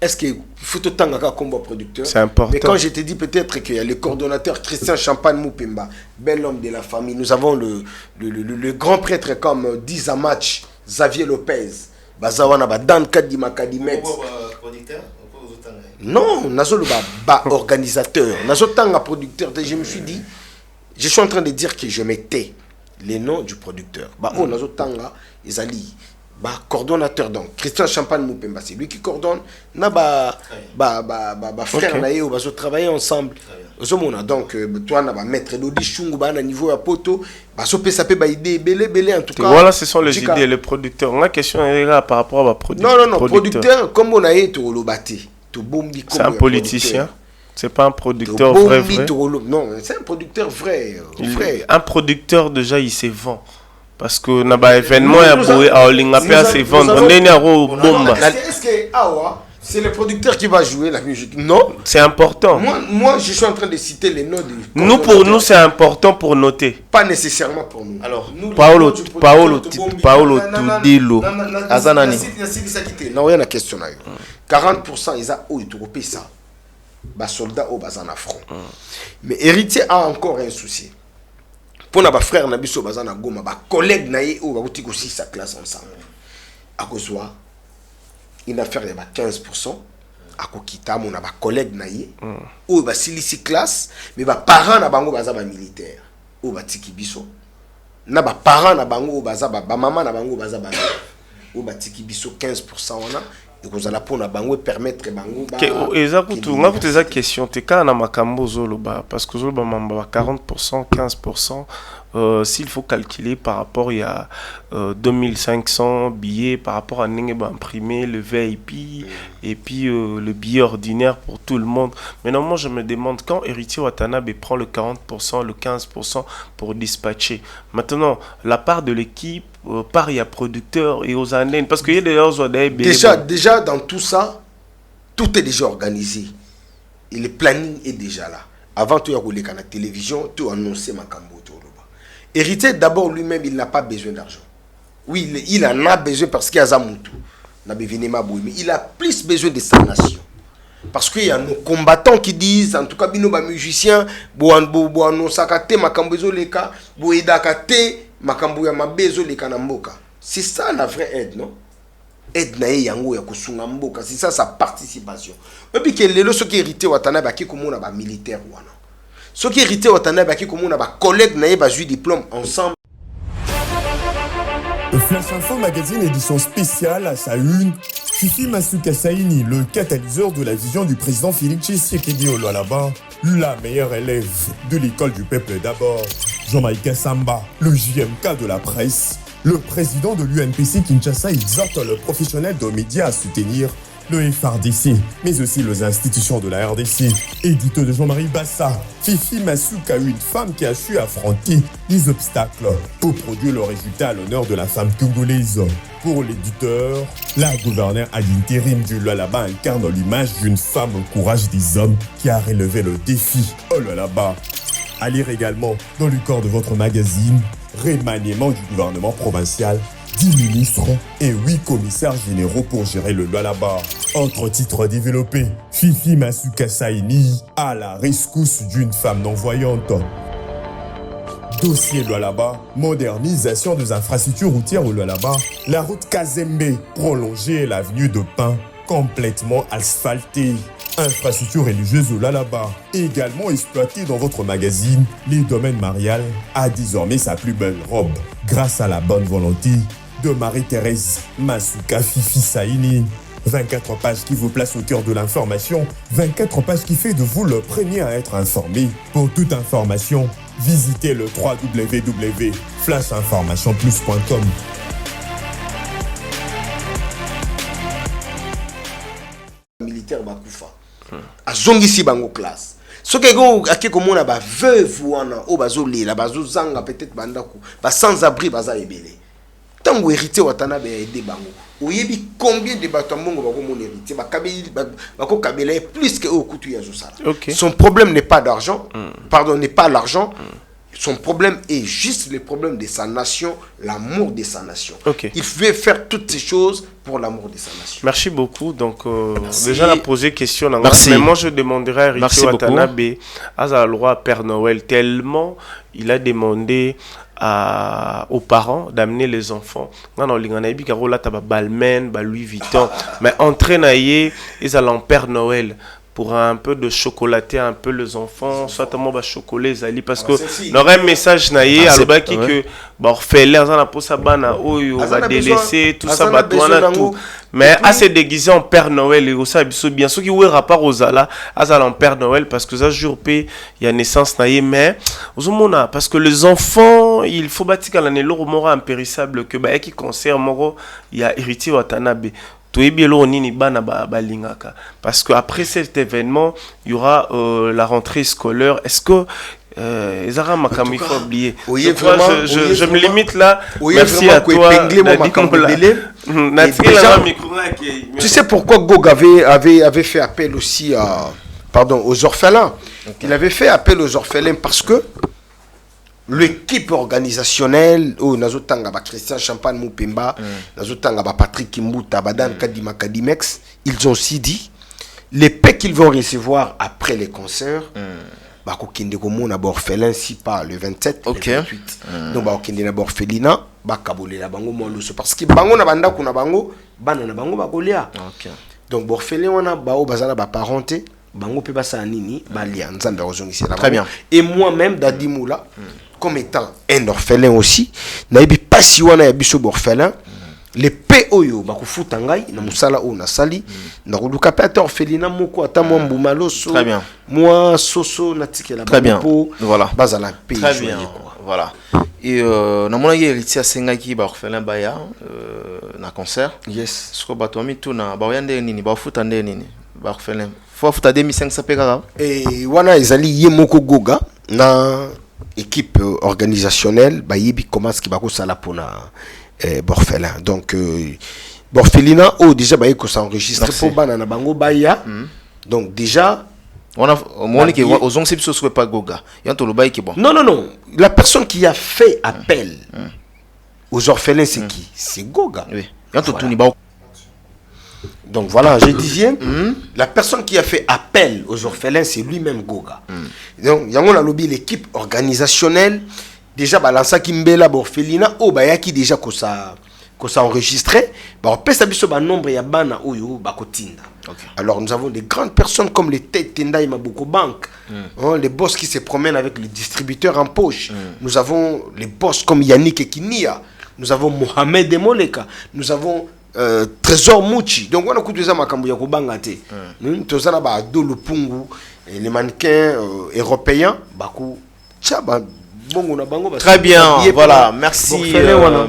Est-ce qu'il faut autant comme producteur? C'est important. Mais quand je te dis peut-être qu'il y a le coordonnateur Christian Champagne Mupemba, bel homme de la famille, nous avons le grand prêtre comme Dizamatch, Xavier Lopez, Bazawana Dan Kadima Kadimet. Non, Nazolo ba organisateur, Nazotanga producteur. Je me suis dit, je suis en train de dire que je mettais les noms du producteur. Oh, Nazotanga, Ezali, coordonnateur donc. Christian Champagne Mupemba, c'est lui qui coordonne. Na frère naïe, on va travailler ensemble. Donc, toi, na maître Lodi Chungu, na niveau à poto, belé en tout cas. Voilà, ce sont les idées, les producteurs. On a question par rapport à producteur. Non, producteur, comme on a été au Lobaté. C'est un politicien. C'est pas un producteur vrai. Non, c'est un producteur vrai. Un producteur déjà il se vend parce que na ba événement ya boé a olinga se vendre ndeni a bomba. Est-ce que c'est le producteur qui va jouer la musique? Non, c'est important. Moi je suis en train de citer les noms de nous. Pour nous c'est important pour noter. Pas nécessairement pour nous. Alors Paolo Tudilo Azanani. Non, il y a une question là. 40% ils a européen ça. Bas soldats au bazan à front. Mais Héritier a encore un souci. Pour nos frères Nabiso bazan à Goma, ba collègue naïe ou ba boutique aussi sa classe ensemble. À cause une affaire de 15%. À Kokita mon ba collègue naïe ou ba silisi classe, mais ba parents na bango bazan ba militaire. o batiki biso na ba parents na bango baza ba maman na bango baza ba o batiki biso 15% wana et kozala pona bango permettre bango ba eza kutu nga kutu eza question te kana na makambo zoloba parce que zoloba mamba 40% 15%. S'il faut calculer par rapport il y a 2500 billets par rapport à imprimé le VIP et puis le billet ordinaire pour tout le monde. Maintenant moi je me demande quand Héritier Watanabe prend le 40%, le 15% pour dispatcher. Maintenant la part de l'équipe part il y a producteurs et aux années parce qu'il y a déjà dans tout ça tout est déjà organisé et le planning est déjà là. Avant tout il y a la télévision tout annoncé Makambo. Héritier, d'abord, lui-même, il n'a pas besoin d'argent. Oui, il en a besoin parce qu'il y a Zamoutou. Mais il a plus besoin de sa nation. Parce qu'il y a nos combattants qui disent, en tout cas, nos musiciens, c'est ça la vraie aide, non? Aide na yango ya kusunga mboka, c'est ça sa participation. Et puis que les gens qui hérité Watanabe qui comme on a militaire wana. Ceux qui héritaient au Watanabe qui comme on a des collègues n'ayez pas eu diplôme ensemble. Flash Info Magazine édition spéciale à sa une. Fifi Masuka Saini, le catalyseur de la vision du président Philippe Tshisekedi au Lualaba, la meilleure élève de l'école du peuple d'abord. Jean-Maïka Samba, le JMK de la presse. Le président de l'UNPC Kinshasa exhorte le professionnel de médias à soutenir le FRDC, mais aussi les institutions de la RDC. Édito de Jean-Marie Bassa, Fifi Masuka, une femme qui a su affronter les obstacles pour produire le résultat à l'honneur de la femme congolaise. Pour l'éditeur, la gouverneure à l'intérim du Lualaba incarne l'image d'une femme au courage des hommes qui a relevé le défi au Lualaba. À lire également dans le corps de votre magazine, remaniement du gouvernement provincial, 10 ministres et 8 commissaires généraux pour gérer le Lualaba. Autre titre développé, Fifi Masuka Saini à la rescousse d'une femme non-voyante. Dossier Lualaba, modernisation des infrastructures routières au Lualaba, la route Kazembe prolongée et l'avenue de Pin complètement asphaltée. Infrastructure religieuse au Lualaba, également exploitée dans votre magazine, les domaines marial a désormais sa plus belle robe grâce à la bonne volonté de Marie-Thérèse Masuka Fifi Saini. 24 pages qui vous placent au cœur de l'information, 24 pages qui fait de vous le premier à être informé. Pour toute information, visitez le www.flashinformationplus.com. Militaire Bakoufa. A zongisi bango classe. Ce qui est ake komona ba veuve wana o bazolela bazozanga peut-être bandako ba sans abri baza ebele. Tango hérité Watanabe a aidé bango. Oyebi combien de bato mbongo bako mon hérité bako kabela plus que au kutu ya zosala. Son problème n'est pas d'argent, pardon, n'est pas l'argent. Son problème est juste le problème de sa nation, l'amour de sa nation. Il veut faire toutes ces choses pour l'amour de sa nation. Merci beaucoup. Donc, déjà, la posé question. Merci. Mais moi, je demanderais à Héritier Watanabe à la loi Père Noël, tellement il a demandé aux parents d'amener les enfants. Non, non, il y a des gens qui ont Balmain, Louis Vuitton. Mais entraîner, ils allaient en Père Noël. Pour un peu de chocolater un peu les enfants, soit moi chocolat zali parce que n'aurait un message naïe à l'obaki que orphelin ça n'a pas ça bana oyo va délaisser tout ça batouana tout mais assez déguisé en Père Noël et ça bien ceux qui ont rapport aux ala azal en Père Noël parce que ça jour il y a naissance naïe mais aux parce que les enfants il faut bâtir l'année l'eau mora impérissable que bah qui concert moro il y a Héritier Watanabe. Parce qu'après cet événement, il y aura la rentrée scolaire. Est-ce que il faut oublier? Je me limite là. Merci à toi. Tu sais pourquoi Gog avait fait appel aussi aux orphelins. Il avait fait appel aux orphelins parce que l'équipe organisationnelle nazotanga Christian Champagne Mupemba, nazotanga Patrick Kimbuta, Badan Kadima Kadimex, ils ont aussi dit les paix qu'ils vont recevoir après les concerts. Bakokinde komo na orphelin si pas le 27 le 28. Donc bakokinde na orphelina bakabole la bango moloso parce que bango na banda kuna bango bana na bango bakolia. Donc orphelin wana bao bazala ba parenté bango pe basa nini balia nzambe ozongisi la. Très bien. Et moi-même Dadi Moula comme étant un orphelin aussi nayebi pasi wana ya biso orphelin les POYO bakufuta ngai na musala o na sali na kuluka pe ata orphelinat moko ata mwa mbuma loso très bien moi soso na tikela très bien voilà bazala pe très bien voilà et na mona ye héritier sengaki ba orphelin baya na concert yes siko bato mi tuna ba yande nini ba futa nde nini ba orphelin faut futa 2500 pe kaka et wana ezali ye moko goga na équipe organisationnelle ba yebi comment ce qui ba ko sala pona orphelin donc orphelinat déjà ba ko s'enregistrer pour bana na bango baya donc déjà on a moni que aux on sait soit pas goga yanto lo baiki bon non la personne qui a fait appel aux orphelins c'est qui c'est goga oui yanto tuni ba donc voilà je disais la personne qui a fait appel aux orphelins c'est lui-même goga donc yango la lobby l'équipe organisationnelle déjà balança kimbela orphelinat o bayaki déjà ko ça enregistré on peut savoir ba nombre ya bana oyo bakotinda alors nous avons des grandes personnes comme les Tête Tendai Maboko Bank les boss qui se promènent avec les distributeurs en poche nous avons les boss comme Yannick Ekinia nous avons Mohamed Emoleka nous avons Trésor Mouchi donc on a coupé ça makambo ya kobanga te tozana ba ado lupungu les mannequins européens baku tchaba. Très bien, voilà, merci,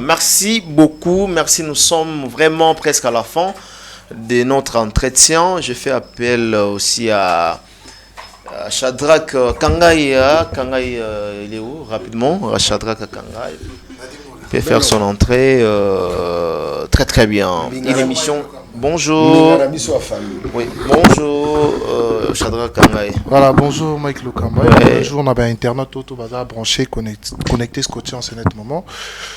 merci beaucoup, merci, nous sommes vraiment presque à la fin de notre entretien. Je fais appel aussi à Shadrach Kangai, il est où rapidement, Shadrach Kangai, il peut faire son entrée, très très bien, une émission. Bonjour. Oui, bonjour Shadrach Kangai. Voilà, bonjour Mike Lokamba. Bonjour, on a un internet tout bazar branché, connecté, scotché en ce net moment.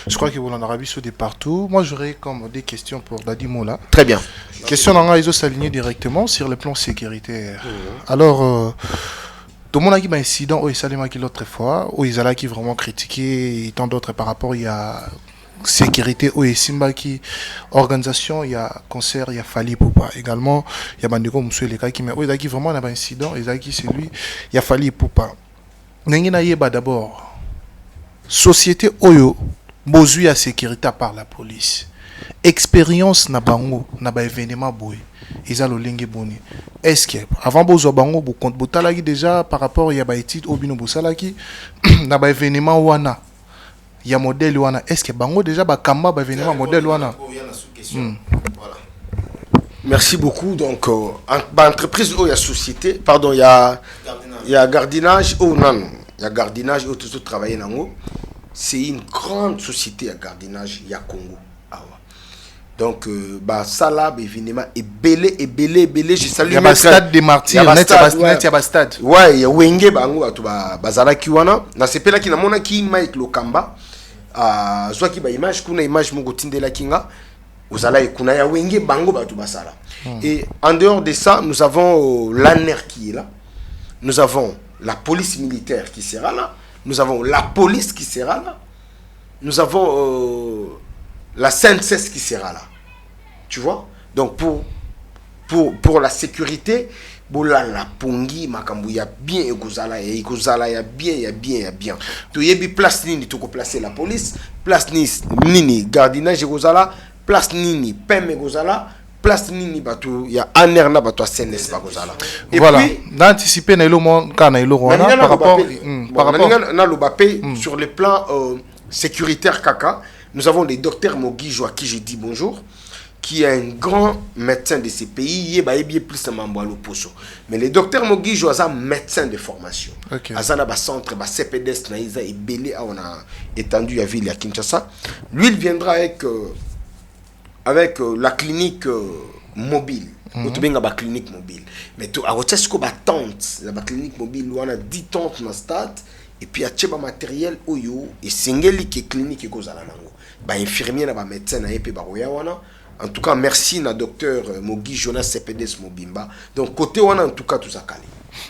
Je crois que vous en Arabie Saoudite partout. Moi, j'aurais comme des questions pour Dadi Mola. Très bien. Question dans ils ont s'aligner directement sur le plan sécuritaire. Alors, tout le monde a eu un incident où il s'est qui l'autre fois, où ils allaient qui vraiment critiquer et tant d'autres par rapport il y a sécurité ou Simba qui organisation il y a concert il y a Fali Poupa également il y a Bandeko Monsieur les cas qui mais il qui vraiment un incident et qui c'est lui il y a Fali Poupa n'engina yeba d'abord société oyo bozui à sécurité par la police expérience na bango na ba événement boy ils a l'olingue boni est-ce que avant bozo bango bo compte botalaki déjà par rapport il y a ba étude obino bosalaki na ba événement wana il y a modèle wana est-ce que bango déjà ba kamba ba événement modèle wana voilà merci beaucoup donc entreprise ou il y a société pardon il y a gardinage ou non il y a gardinage ou tout travailler nango c'est une grande société à gardinage il y a Congo donc ça là événement est belé je salue il y a stade des martyrs net il y a stade ouais il y a wenge bango batu bazala kiwana na sepela ki na mona ki Mike Lokamba soit qui ba image kuna image moko tindela kinga uzala kuna ya wenge bango batu basala et en dehors de ça nous avons l'ANER qui est là nous avons la police militaire qui sera là nous avons la police qui sera là nous avons la CNSS qui sera là tu vois donc pour la sécurité bola la pongi makambu ya bien ekozala ya bien to yebi place nini to ko placer la police place nini gardinage ekozala place nini pem ekozala place nini batu ya aner na batu CNS bakozala et voilà d'anticiper na ilo mon kana ilo wana par rapport na lobapé sur le plan sécuritaire kaka nous avons le docteur Mogijo à qui j'ai dit bonjour qui est un grand médecin de ces pays, il est plus poso. Mais le docteur Mogijo est un médecin de formation. Il a un centre, un CPDS, et belé, on a étendu la ville à Kinshasa. Lui, il viendra avec la clinique mobile. La clinique mobile. Mais tu as tente, la clinique mobile, on a 10 tentes dans le stade, et puis il y a un matériel, et c'est qui clinique qui est infirmier, médecin, et puis en tout cas, merci na docteur Mogi Jonas CPDS Mobimba. Donc côté on en tout cas tout ça calé.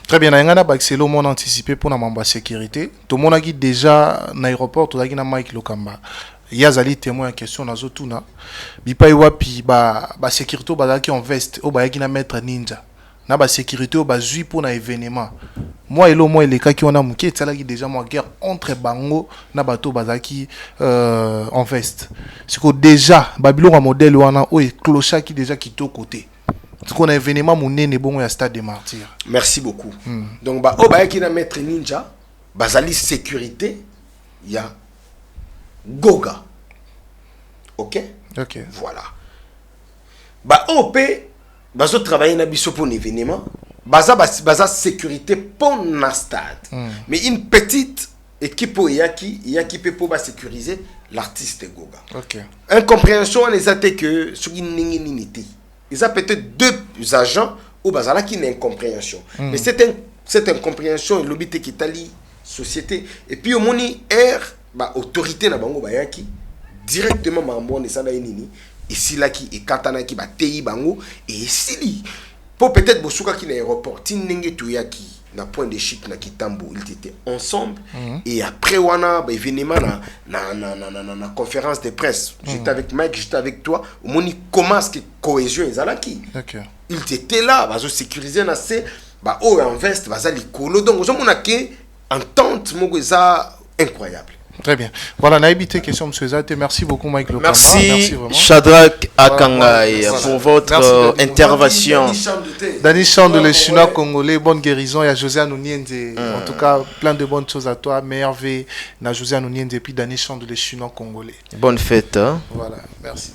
Très bien, on a accéléré le monde anticipé pour la membre sécurité. Tout le monde a dit déjà dans l'aéroport, tout le monde a Mike Lokamba. Il y a des témoins en question dans Zotuna. Bipa iwapi ba sécurité ba qui en veste, au ba qui na mettre ninja. Na ba sécurité au ba zui pour na événement. moi et le moi les cas qui on a mouké ça là qui déjà moi guerre entre bango na bato bazaki en veste c'est que déjà babylon un modèle wana o et clochard qui déjà qui au côté c'est qu'on a événement monene bon ya stade des martyrs. Merci beaucoup. Donc ba o ba qui na maître ninja bazali sécurité il y a Goga. OK? OK. Voilà. Ba OP bazo travailler na biso pour un événement, baza sécurité pour na stade. Mais une petite équipe yaki peut pour sécuriser l'artiste Goga. OK. Incompréhension on les a que sur une ninginité. Ils ont peut-être deux agents ou bazala qui une incompréhension. Mais cette incompréhension l'obité qui tali société et puis au moni air ba autorité na bango bayaki directement mambo ne sana nini ici là qui et katana qui ba tei bango et ici pour peut-être bosuka qui na aéroport tinenge tuyaki na point de chute na kitambo ils étaient ensemble et après wana ba événement na conférence de presse j'étais avec Mike j'étais avec toi au moni comment est-ce que cohésion ezalaki ils étaient là bazo sécuriser na c'est ba o en veste bazali kolo donc zo mona ke entente moko eza incroyable. Très bien. Voilà, on a évité question, M. Zate. Merci beaucoup, Mike Lokamba. Merci Shadrach Akangaï pour votre intervention. Dani Chande, le Chinois congolais, bonne guérison. Il y a José Anouniende. En tout cas, plein de bonnes choses à toi. Meilleure vie. Il y a José Anouniende et puis Dani Chande, le Chinois congolais. Bonne fête. Hein? Voilà, merci.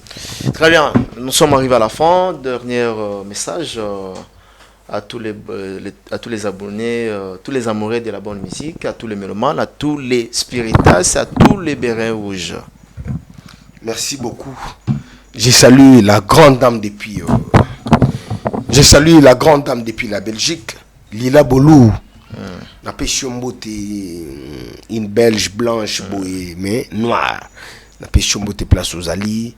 Très bien. Nous sommes arrivés à la fin. Dernier message. À tous les abonnés, tous les amoureux de la bonne musique, à tous les mélomanes, à tous les spiritas, à tous les bérets rouges. Merci beaucoup. Je salue la grande dame depuis la Belgique, Lila Bolou. La pêche une belge blanche mais noire. La pêche place aux Ali.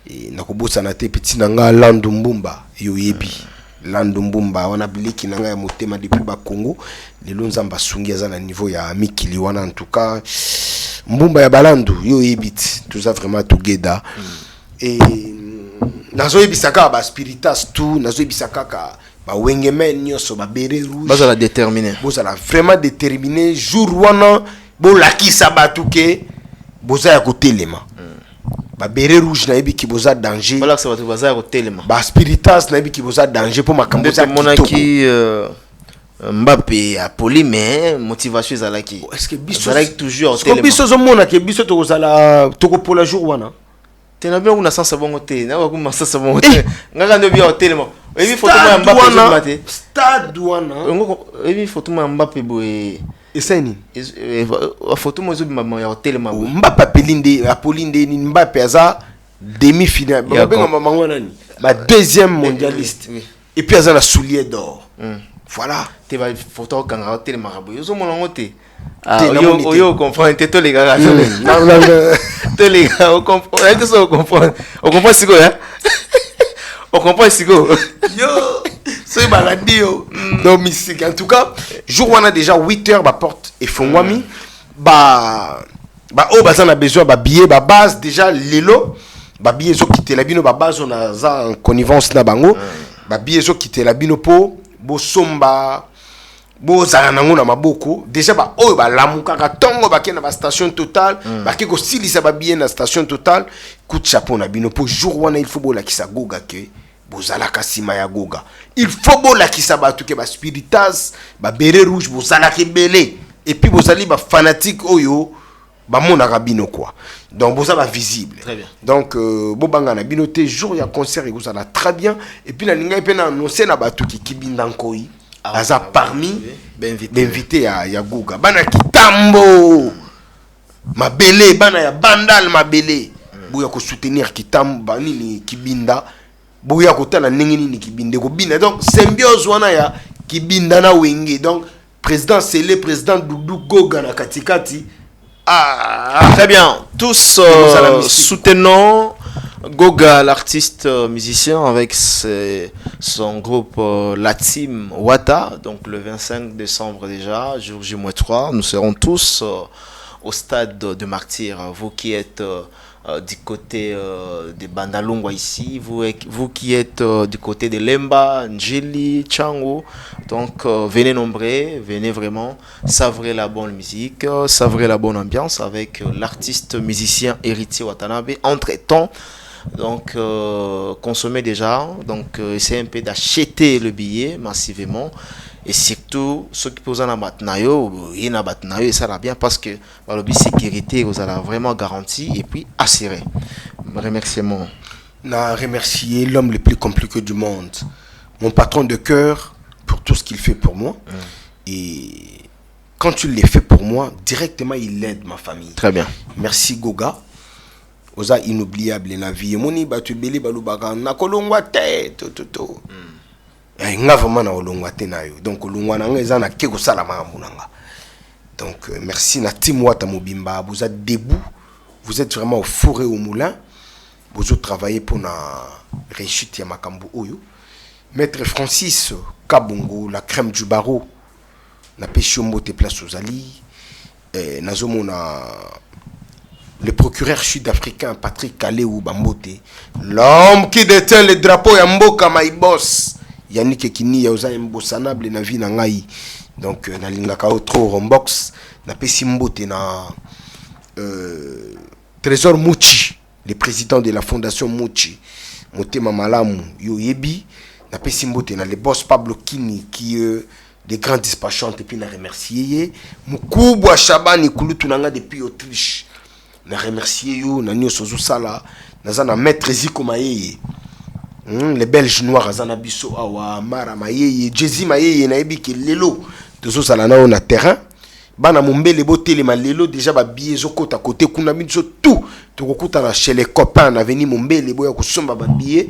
Et na kobosa na te petit nanga Landumbumba yoyebi. Landumbumba wana biliki nanga ya motema depuis ba Congo lelo nzamba sungi za na niveau ya mikili wana en tout cas mbumba ya balandu yo yebit tout ça vraiment together et nazo yebisaka ba spiritas tout nazo yebisaka ka ba wengemen nyoso ba bere rouge baza la déterminer boza vraiment déterminé jour wana bo lakisa batuke boza ya kotelema ba bere rouge na yebi ki boza danger voilà ça va te baza ya kotelema ba spiritas na yebi ki boza danger pour makambo za monaki Mbappé a poli mais motivation ezalaki est-ce que biso ezalaki toujours est-ce que biso zo mona ke biso to kozala to ko pola jour wana tena bien kuna sasa bongo te na ko ma sasa bongo te ngaka ndo bien hotelema ebi photo ma Mbappé zo mate stade wana ngoko ebi photo ma Mbappé boye eseni photo mo zo bima ya hotelema Mbappé pelinde apolindi ni Mbappé aza demi-finale ba benga mamango nani ba deuxième mondialiste et puis aza la soulier d'or. Voilà. Tu vas photo quand on a marabout. Yo mon ngote. Yo comprend te to les gars. Te les gars, on comprend. On comprend. On comprend sigo hein. On comprend sigo. Yo, c'est maladie yo. Donc mystique. En tout cas, jour on a déjà 8h ba porte et fongwami ba o bazan a besoin ba billet ba base déjà lelo ba billet zo quitter la bino ba base on a za en connivence na bango ba billet zo quitter la bino po bo somba bo zana nango na maboko déjà ba oyo ba lamuka ka tongo ba ke na ba station Total ba ke ko silisa ba bien na station Total coup de chapeau na bino po jour wana il faut bo la kisa goga ke bo zala kasima ya goga il faut bo la kisa ba tout ke ba spiritas ba beret rouge bo zala ke belé et puis bo zali ba fanatique oyo ba mona rabino quoi donc bo zala visible très bien donc bo banga na bino te jour ya concert et bo zala très bien et puis na linga pe na annoncer na ba tout ki kibinda nkoi aza parmi d'invité ya Goga bana kitambo mabele bana ya bandal mabele boya ko soutenir kitambo bani ni kibinda boya ko tala ningini ni kibinde ko bina donc symbiose wana ya kibinda na wenge donc président Sele président Doudou Goga na katikati très bien tous soutenons Goga, l'artiste musicien avec son groupe La Team Wata, donc le 25 décembre déjà, jour J-3, nous serons tous au stade de Martyrs. Vous qui êtes du côté de Bandalungwa ici, vous qui êtes du côté de Lemba, Njili, Chango, donc venez nombreux, venez vraiment savourer la bonne musique, savourer la bonne ambiance avec l'artiste musicien Héritier Watanabe. Entre-temps, donc consommez déjà, donc essayez un peu d'acheter le billet massivement. Et surtout, ceux qui posent un abatnayo, il y a un abatnayo et ça va bien parce que la sécurité, vous allez vraiment garantie et puis assuré. Remerciement. On a remercié l'homme le plus compliqué du monde, mon patron de cœur, pour tout ce qu'il fait pour moi. Et quand il le fait pour moi, directement il aide ma famille. Très bien. Merci Goga. Oza inoubliable la vie. Moni batu beli balubaga na kolongwa te to. Nga vraiment na olongwa te na yo. Donc olongwa na nga eza na ke kosala makambo na nga. Donc merci na team Wata Mobimba. Vous êtes debout. Vous êtes vraiment au four et au moulin. Vous travaillez pour la réussite ya makambo oyo. Maître Francis Kabongo, la crème du barreau. Na peshombo te place aux ali. Nazomona le procureur sud-africain Patrick Kaleou Bambote, l'homme qui détient le drapeau ya mboka my boss. Yannick Ekini ya oza imbosanable na vie na ngai. Donc na lingaka trop rombox na pesi mbote na Trésor Mouchi, le président de la fondation Mouchi. Motema malamu yo yebi na pesi mbote na le boss Pablo Kini qui des grands dispatchants et puis na remercier Mukubwa Shabani Kulutu nanga depuis Autriche. Na remercier yo na nyoso sala na maître Ziko Mayeye. Les Belges noirs azana biso awa Mara Mayeye, Jezi Mayeye na ebiki lelo tozo sala na on a terrain. Bana mombele botele malelo déjà ba billet zokota côté kuna biso tout tokokuta na chez les copains na veni mombele boya kusomba ba billet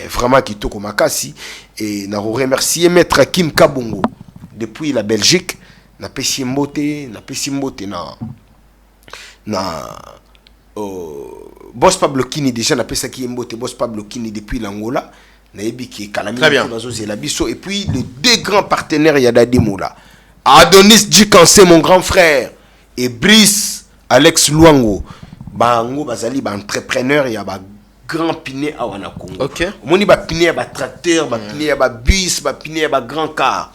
vraiment kitoko makasi et na remercier maître Kim Kabongo depuis la Belgique na pesi mbote na boss Pablo Kini déjà na pesa ki mbote boss Pablo Kini depuis l'Angola na ebiki kalami bazoze la biso et puis les deux grands partenaires Yadadi Moula Adonis Djikansé mon grand frère et Brice Alex Luango bango bazali ba entrepreneur ya ba grand piné à wana Congo. OK. Moni ba piné ba tracteur, ba piné ba bus, ba piné ba grand car.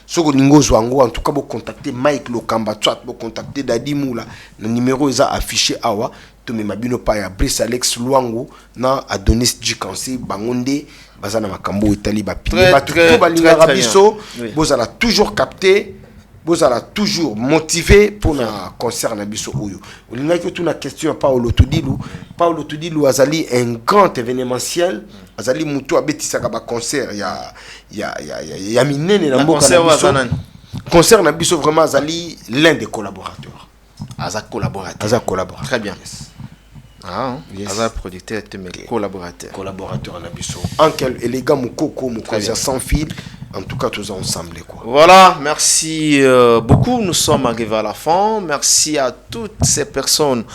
Soko ningo zwango en tout cas bo contacter Mike Lokamba, soit bo contacter Dadi Moula. Le numéro est affiché awa. To me mabino pa ya Brice Alex Luango na Adonis Djikansé bangonde bazana makambo itali ba piné ba tout ba linga biso. Vous allez toujours capter. Vous allez toujours motivé pour le concert na biso oyo. Vous avez que une question Paolo Tudilou azali un grand événementiel, azali mutu abetisaka ba concert ya minene na mboka na biso. Concert na biso vraiment azali l'un des collaborateurs. Aza collaborateur. Très bien. Ah, yes. Aza producteur et collaborateur na biso. Ankel élégant mukoko mukoza sans fil. En tout cas, tous ensemble. Quoi. Voilà, merci beaucoup. Nous sommes arrivés à la fin. Merci à toutes ces personnes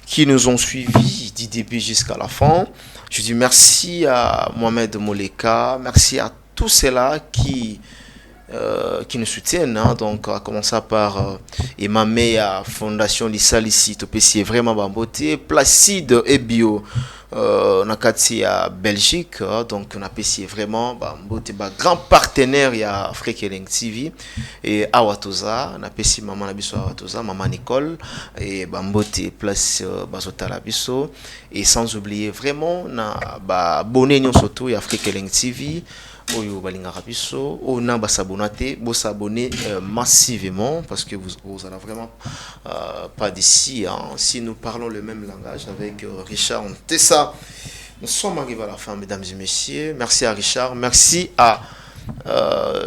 qui nous ont suivis du début jusqu'à la fin. Je dis merci à Mohamed Moleka. Merci à tous ceux-là qui nous soutiennent. Hein. Donc, à commencer par Emamea, Fondation Lissalisi, Topesi, vraiment Bamboté, Placide et Bio. Nakati à Belgique, donc on a apprécié vraiment grand partenaire il y a Frekeleng TV et Awatoza, on a apprécié maman Nabiso Awatoza, maman Nicole et Bambote place Bazota Labiso et sans oublier vraiment na abonné nous surtout il y a Frekeleng TV. Oyo balingaka biso ona basabonate bo s'abonner massivement parce que vous allez vraiment pas d'ici hein. Si nous parlons le même langage avec Richard Tessa. Nous sommes arrivés à la fin, mesdames et messieurs. Merci à Richard, merci à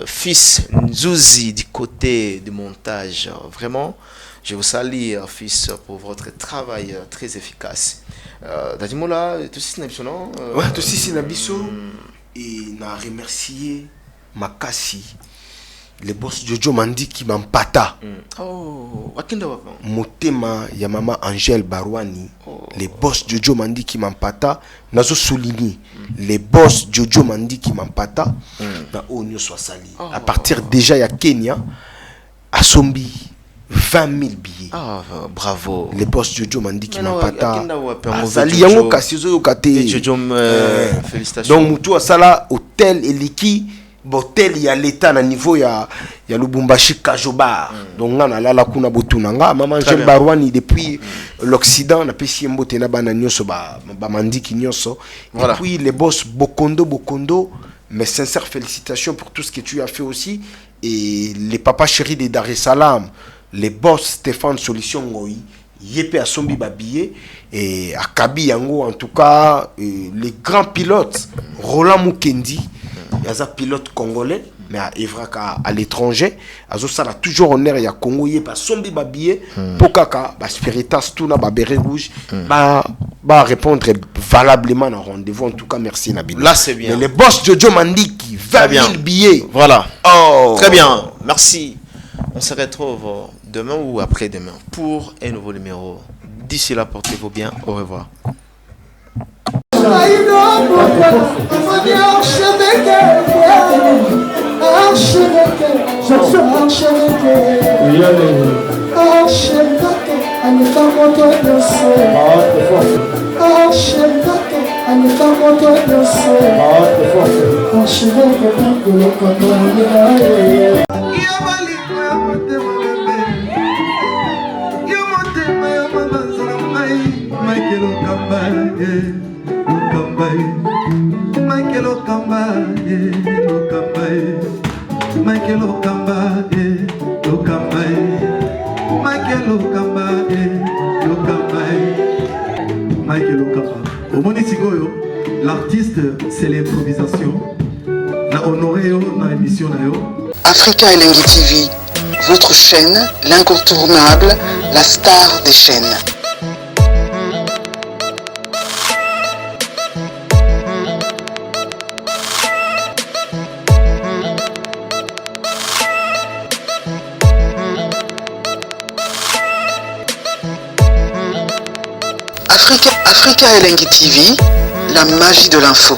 fils Nzouzi du côté du montage. Vraiment, je vous salue fils pour votre travail très efficace. Dadimola, tout ça c'est non? Ouais, tout ça c'est nabiso. Et na remercier Makasi, le boss Jojo Mandi qui m'empata. Oh, wakinda wapa. Motema ya mama Angèle Barwani, le boss Jojo Mandi qui m'empata. Nazo souligner les boss Jojo Mandi qui m'empata. Na onyo soit sali. À partir déjà ya Kenya, à Sombi, 20 000 billets. Ah, bravo. Les boss Jojo Mandi qui m'ont pas Sali yango kasizo kate. Jojo, félicitations. Donc mutu asala hôtel eliki hôtel ya l'état na niveau ya Lubumbashi Kajobar. Donc ngana lala kuna botunanga maman Jean Barwani depuis l'Occident na pesi mbote na bana nyoso ba Mandi ki nyoso. Et puis les boss Bokondo, mes sincères félicitations pour tout ce que tu as fait aussi. Et les papas chéris de Dar es Salaam, les boss Stéphane Solution Ngoi, Yepe Asombi Babiye et Akabi Yango, en tout cas, les grands pilotes, Roland Mukendi, Yaza pilote congolais, mais à Evraka à l'étranger, Azosa a toujours honneur ya Congo Yepe Asombi Babiye, Pokaka, Spiritas Tuna, Babere Rouge, va répondre valablement à rendez-vous. En tout cas, merci Nabil. Là, c'est bien. Mais les boss Jojo Mandi qui 20 000 billets. Voilà. Oh. Très bien. Merci. On se retrouve demain ou après-demain pour un nouveau numéro. D'ici là, portez-vous bien. Au revoir. L'artiste, c'est l'improvisation. Na honoré na émission na yo. Africa Elengi TV, votre chaîne, l'incontournable, la star des chaînes. Africa Elengi TV, la magie de l'info.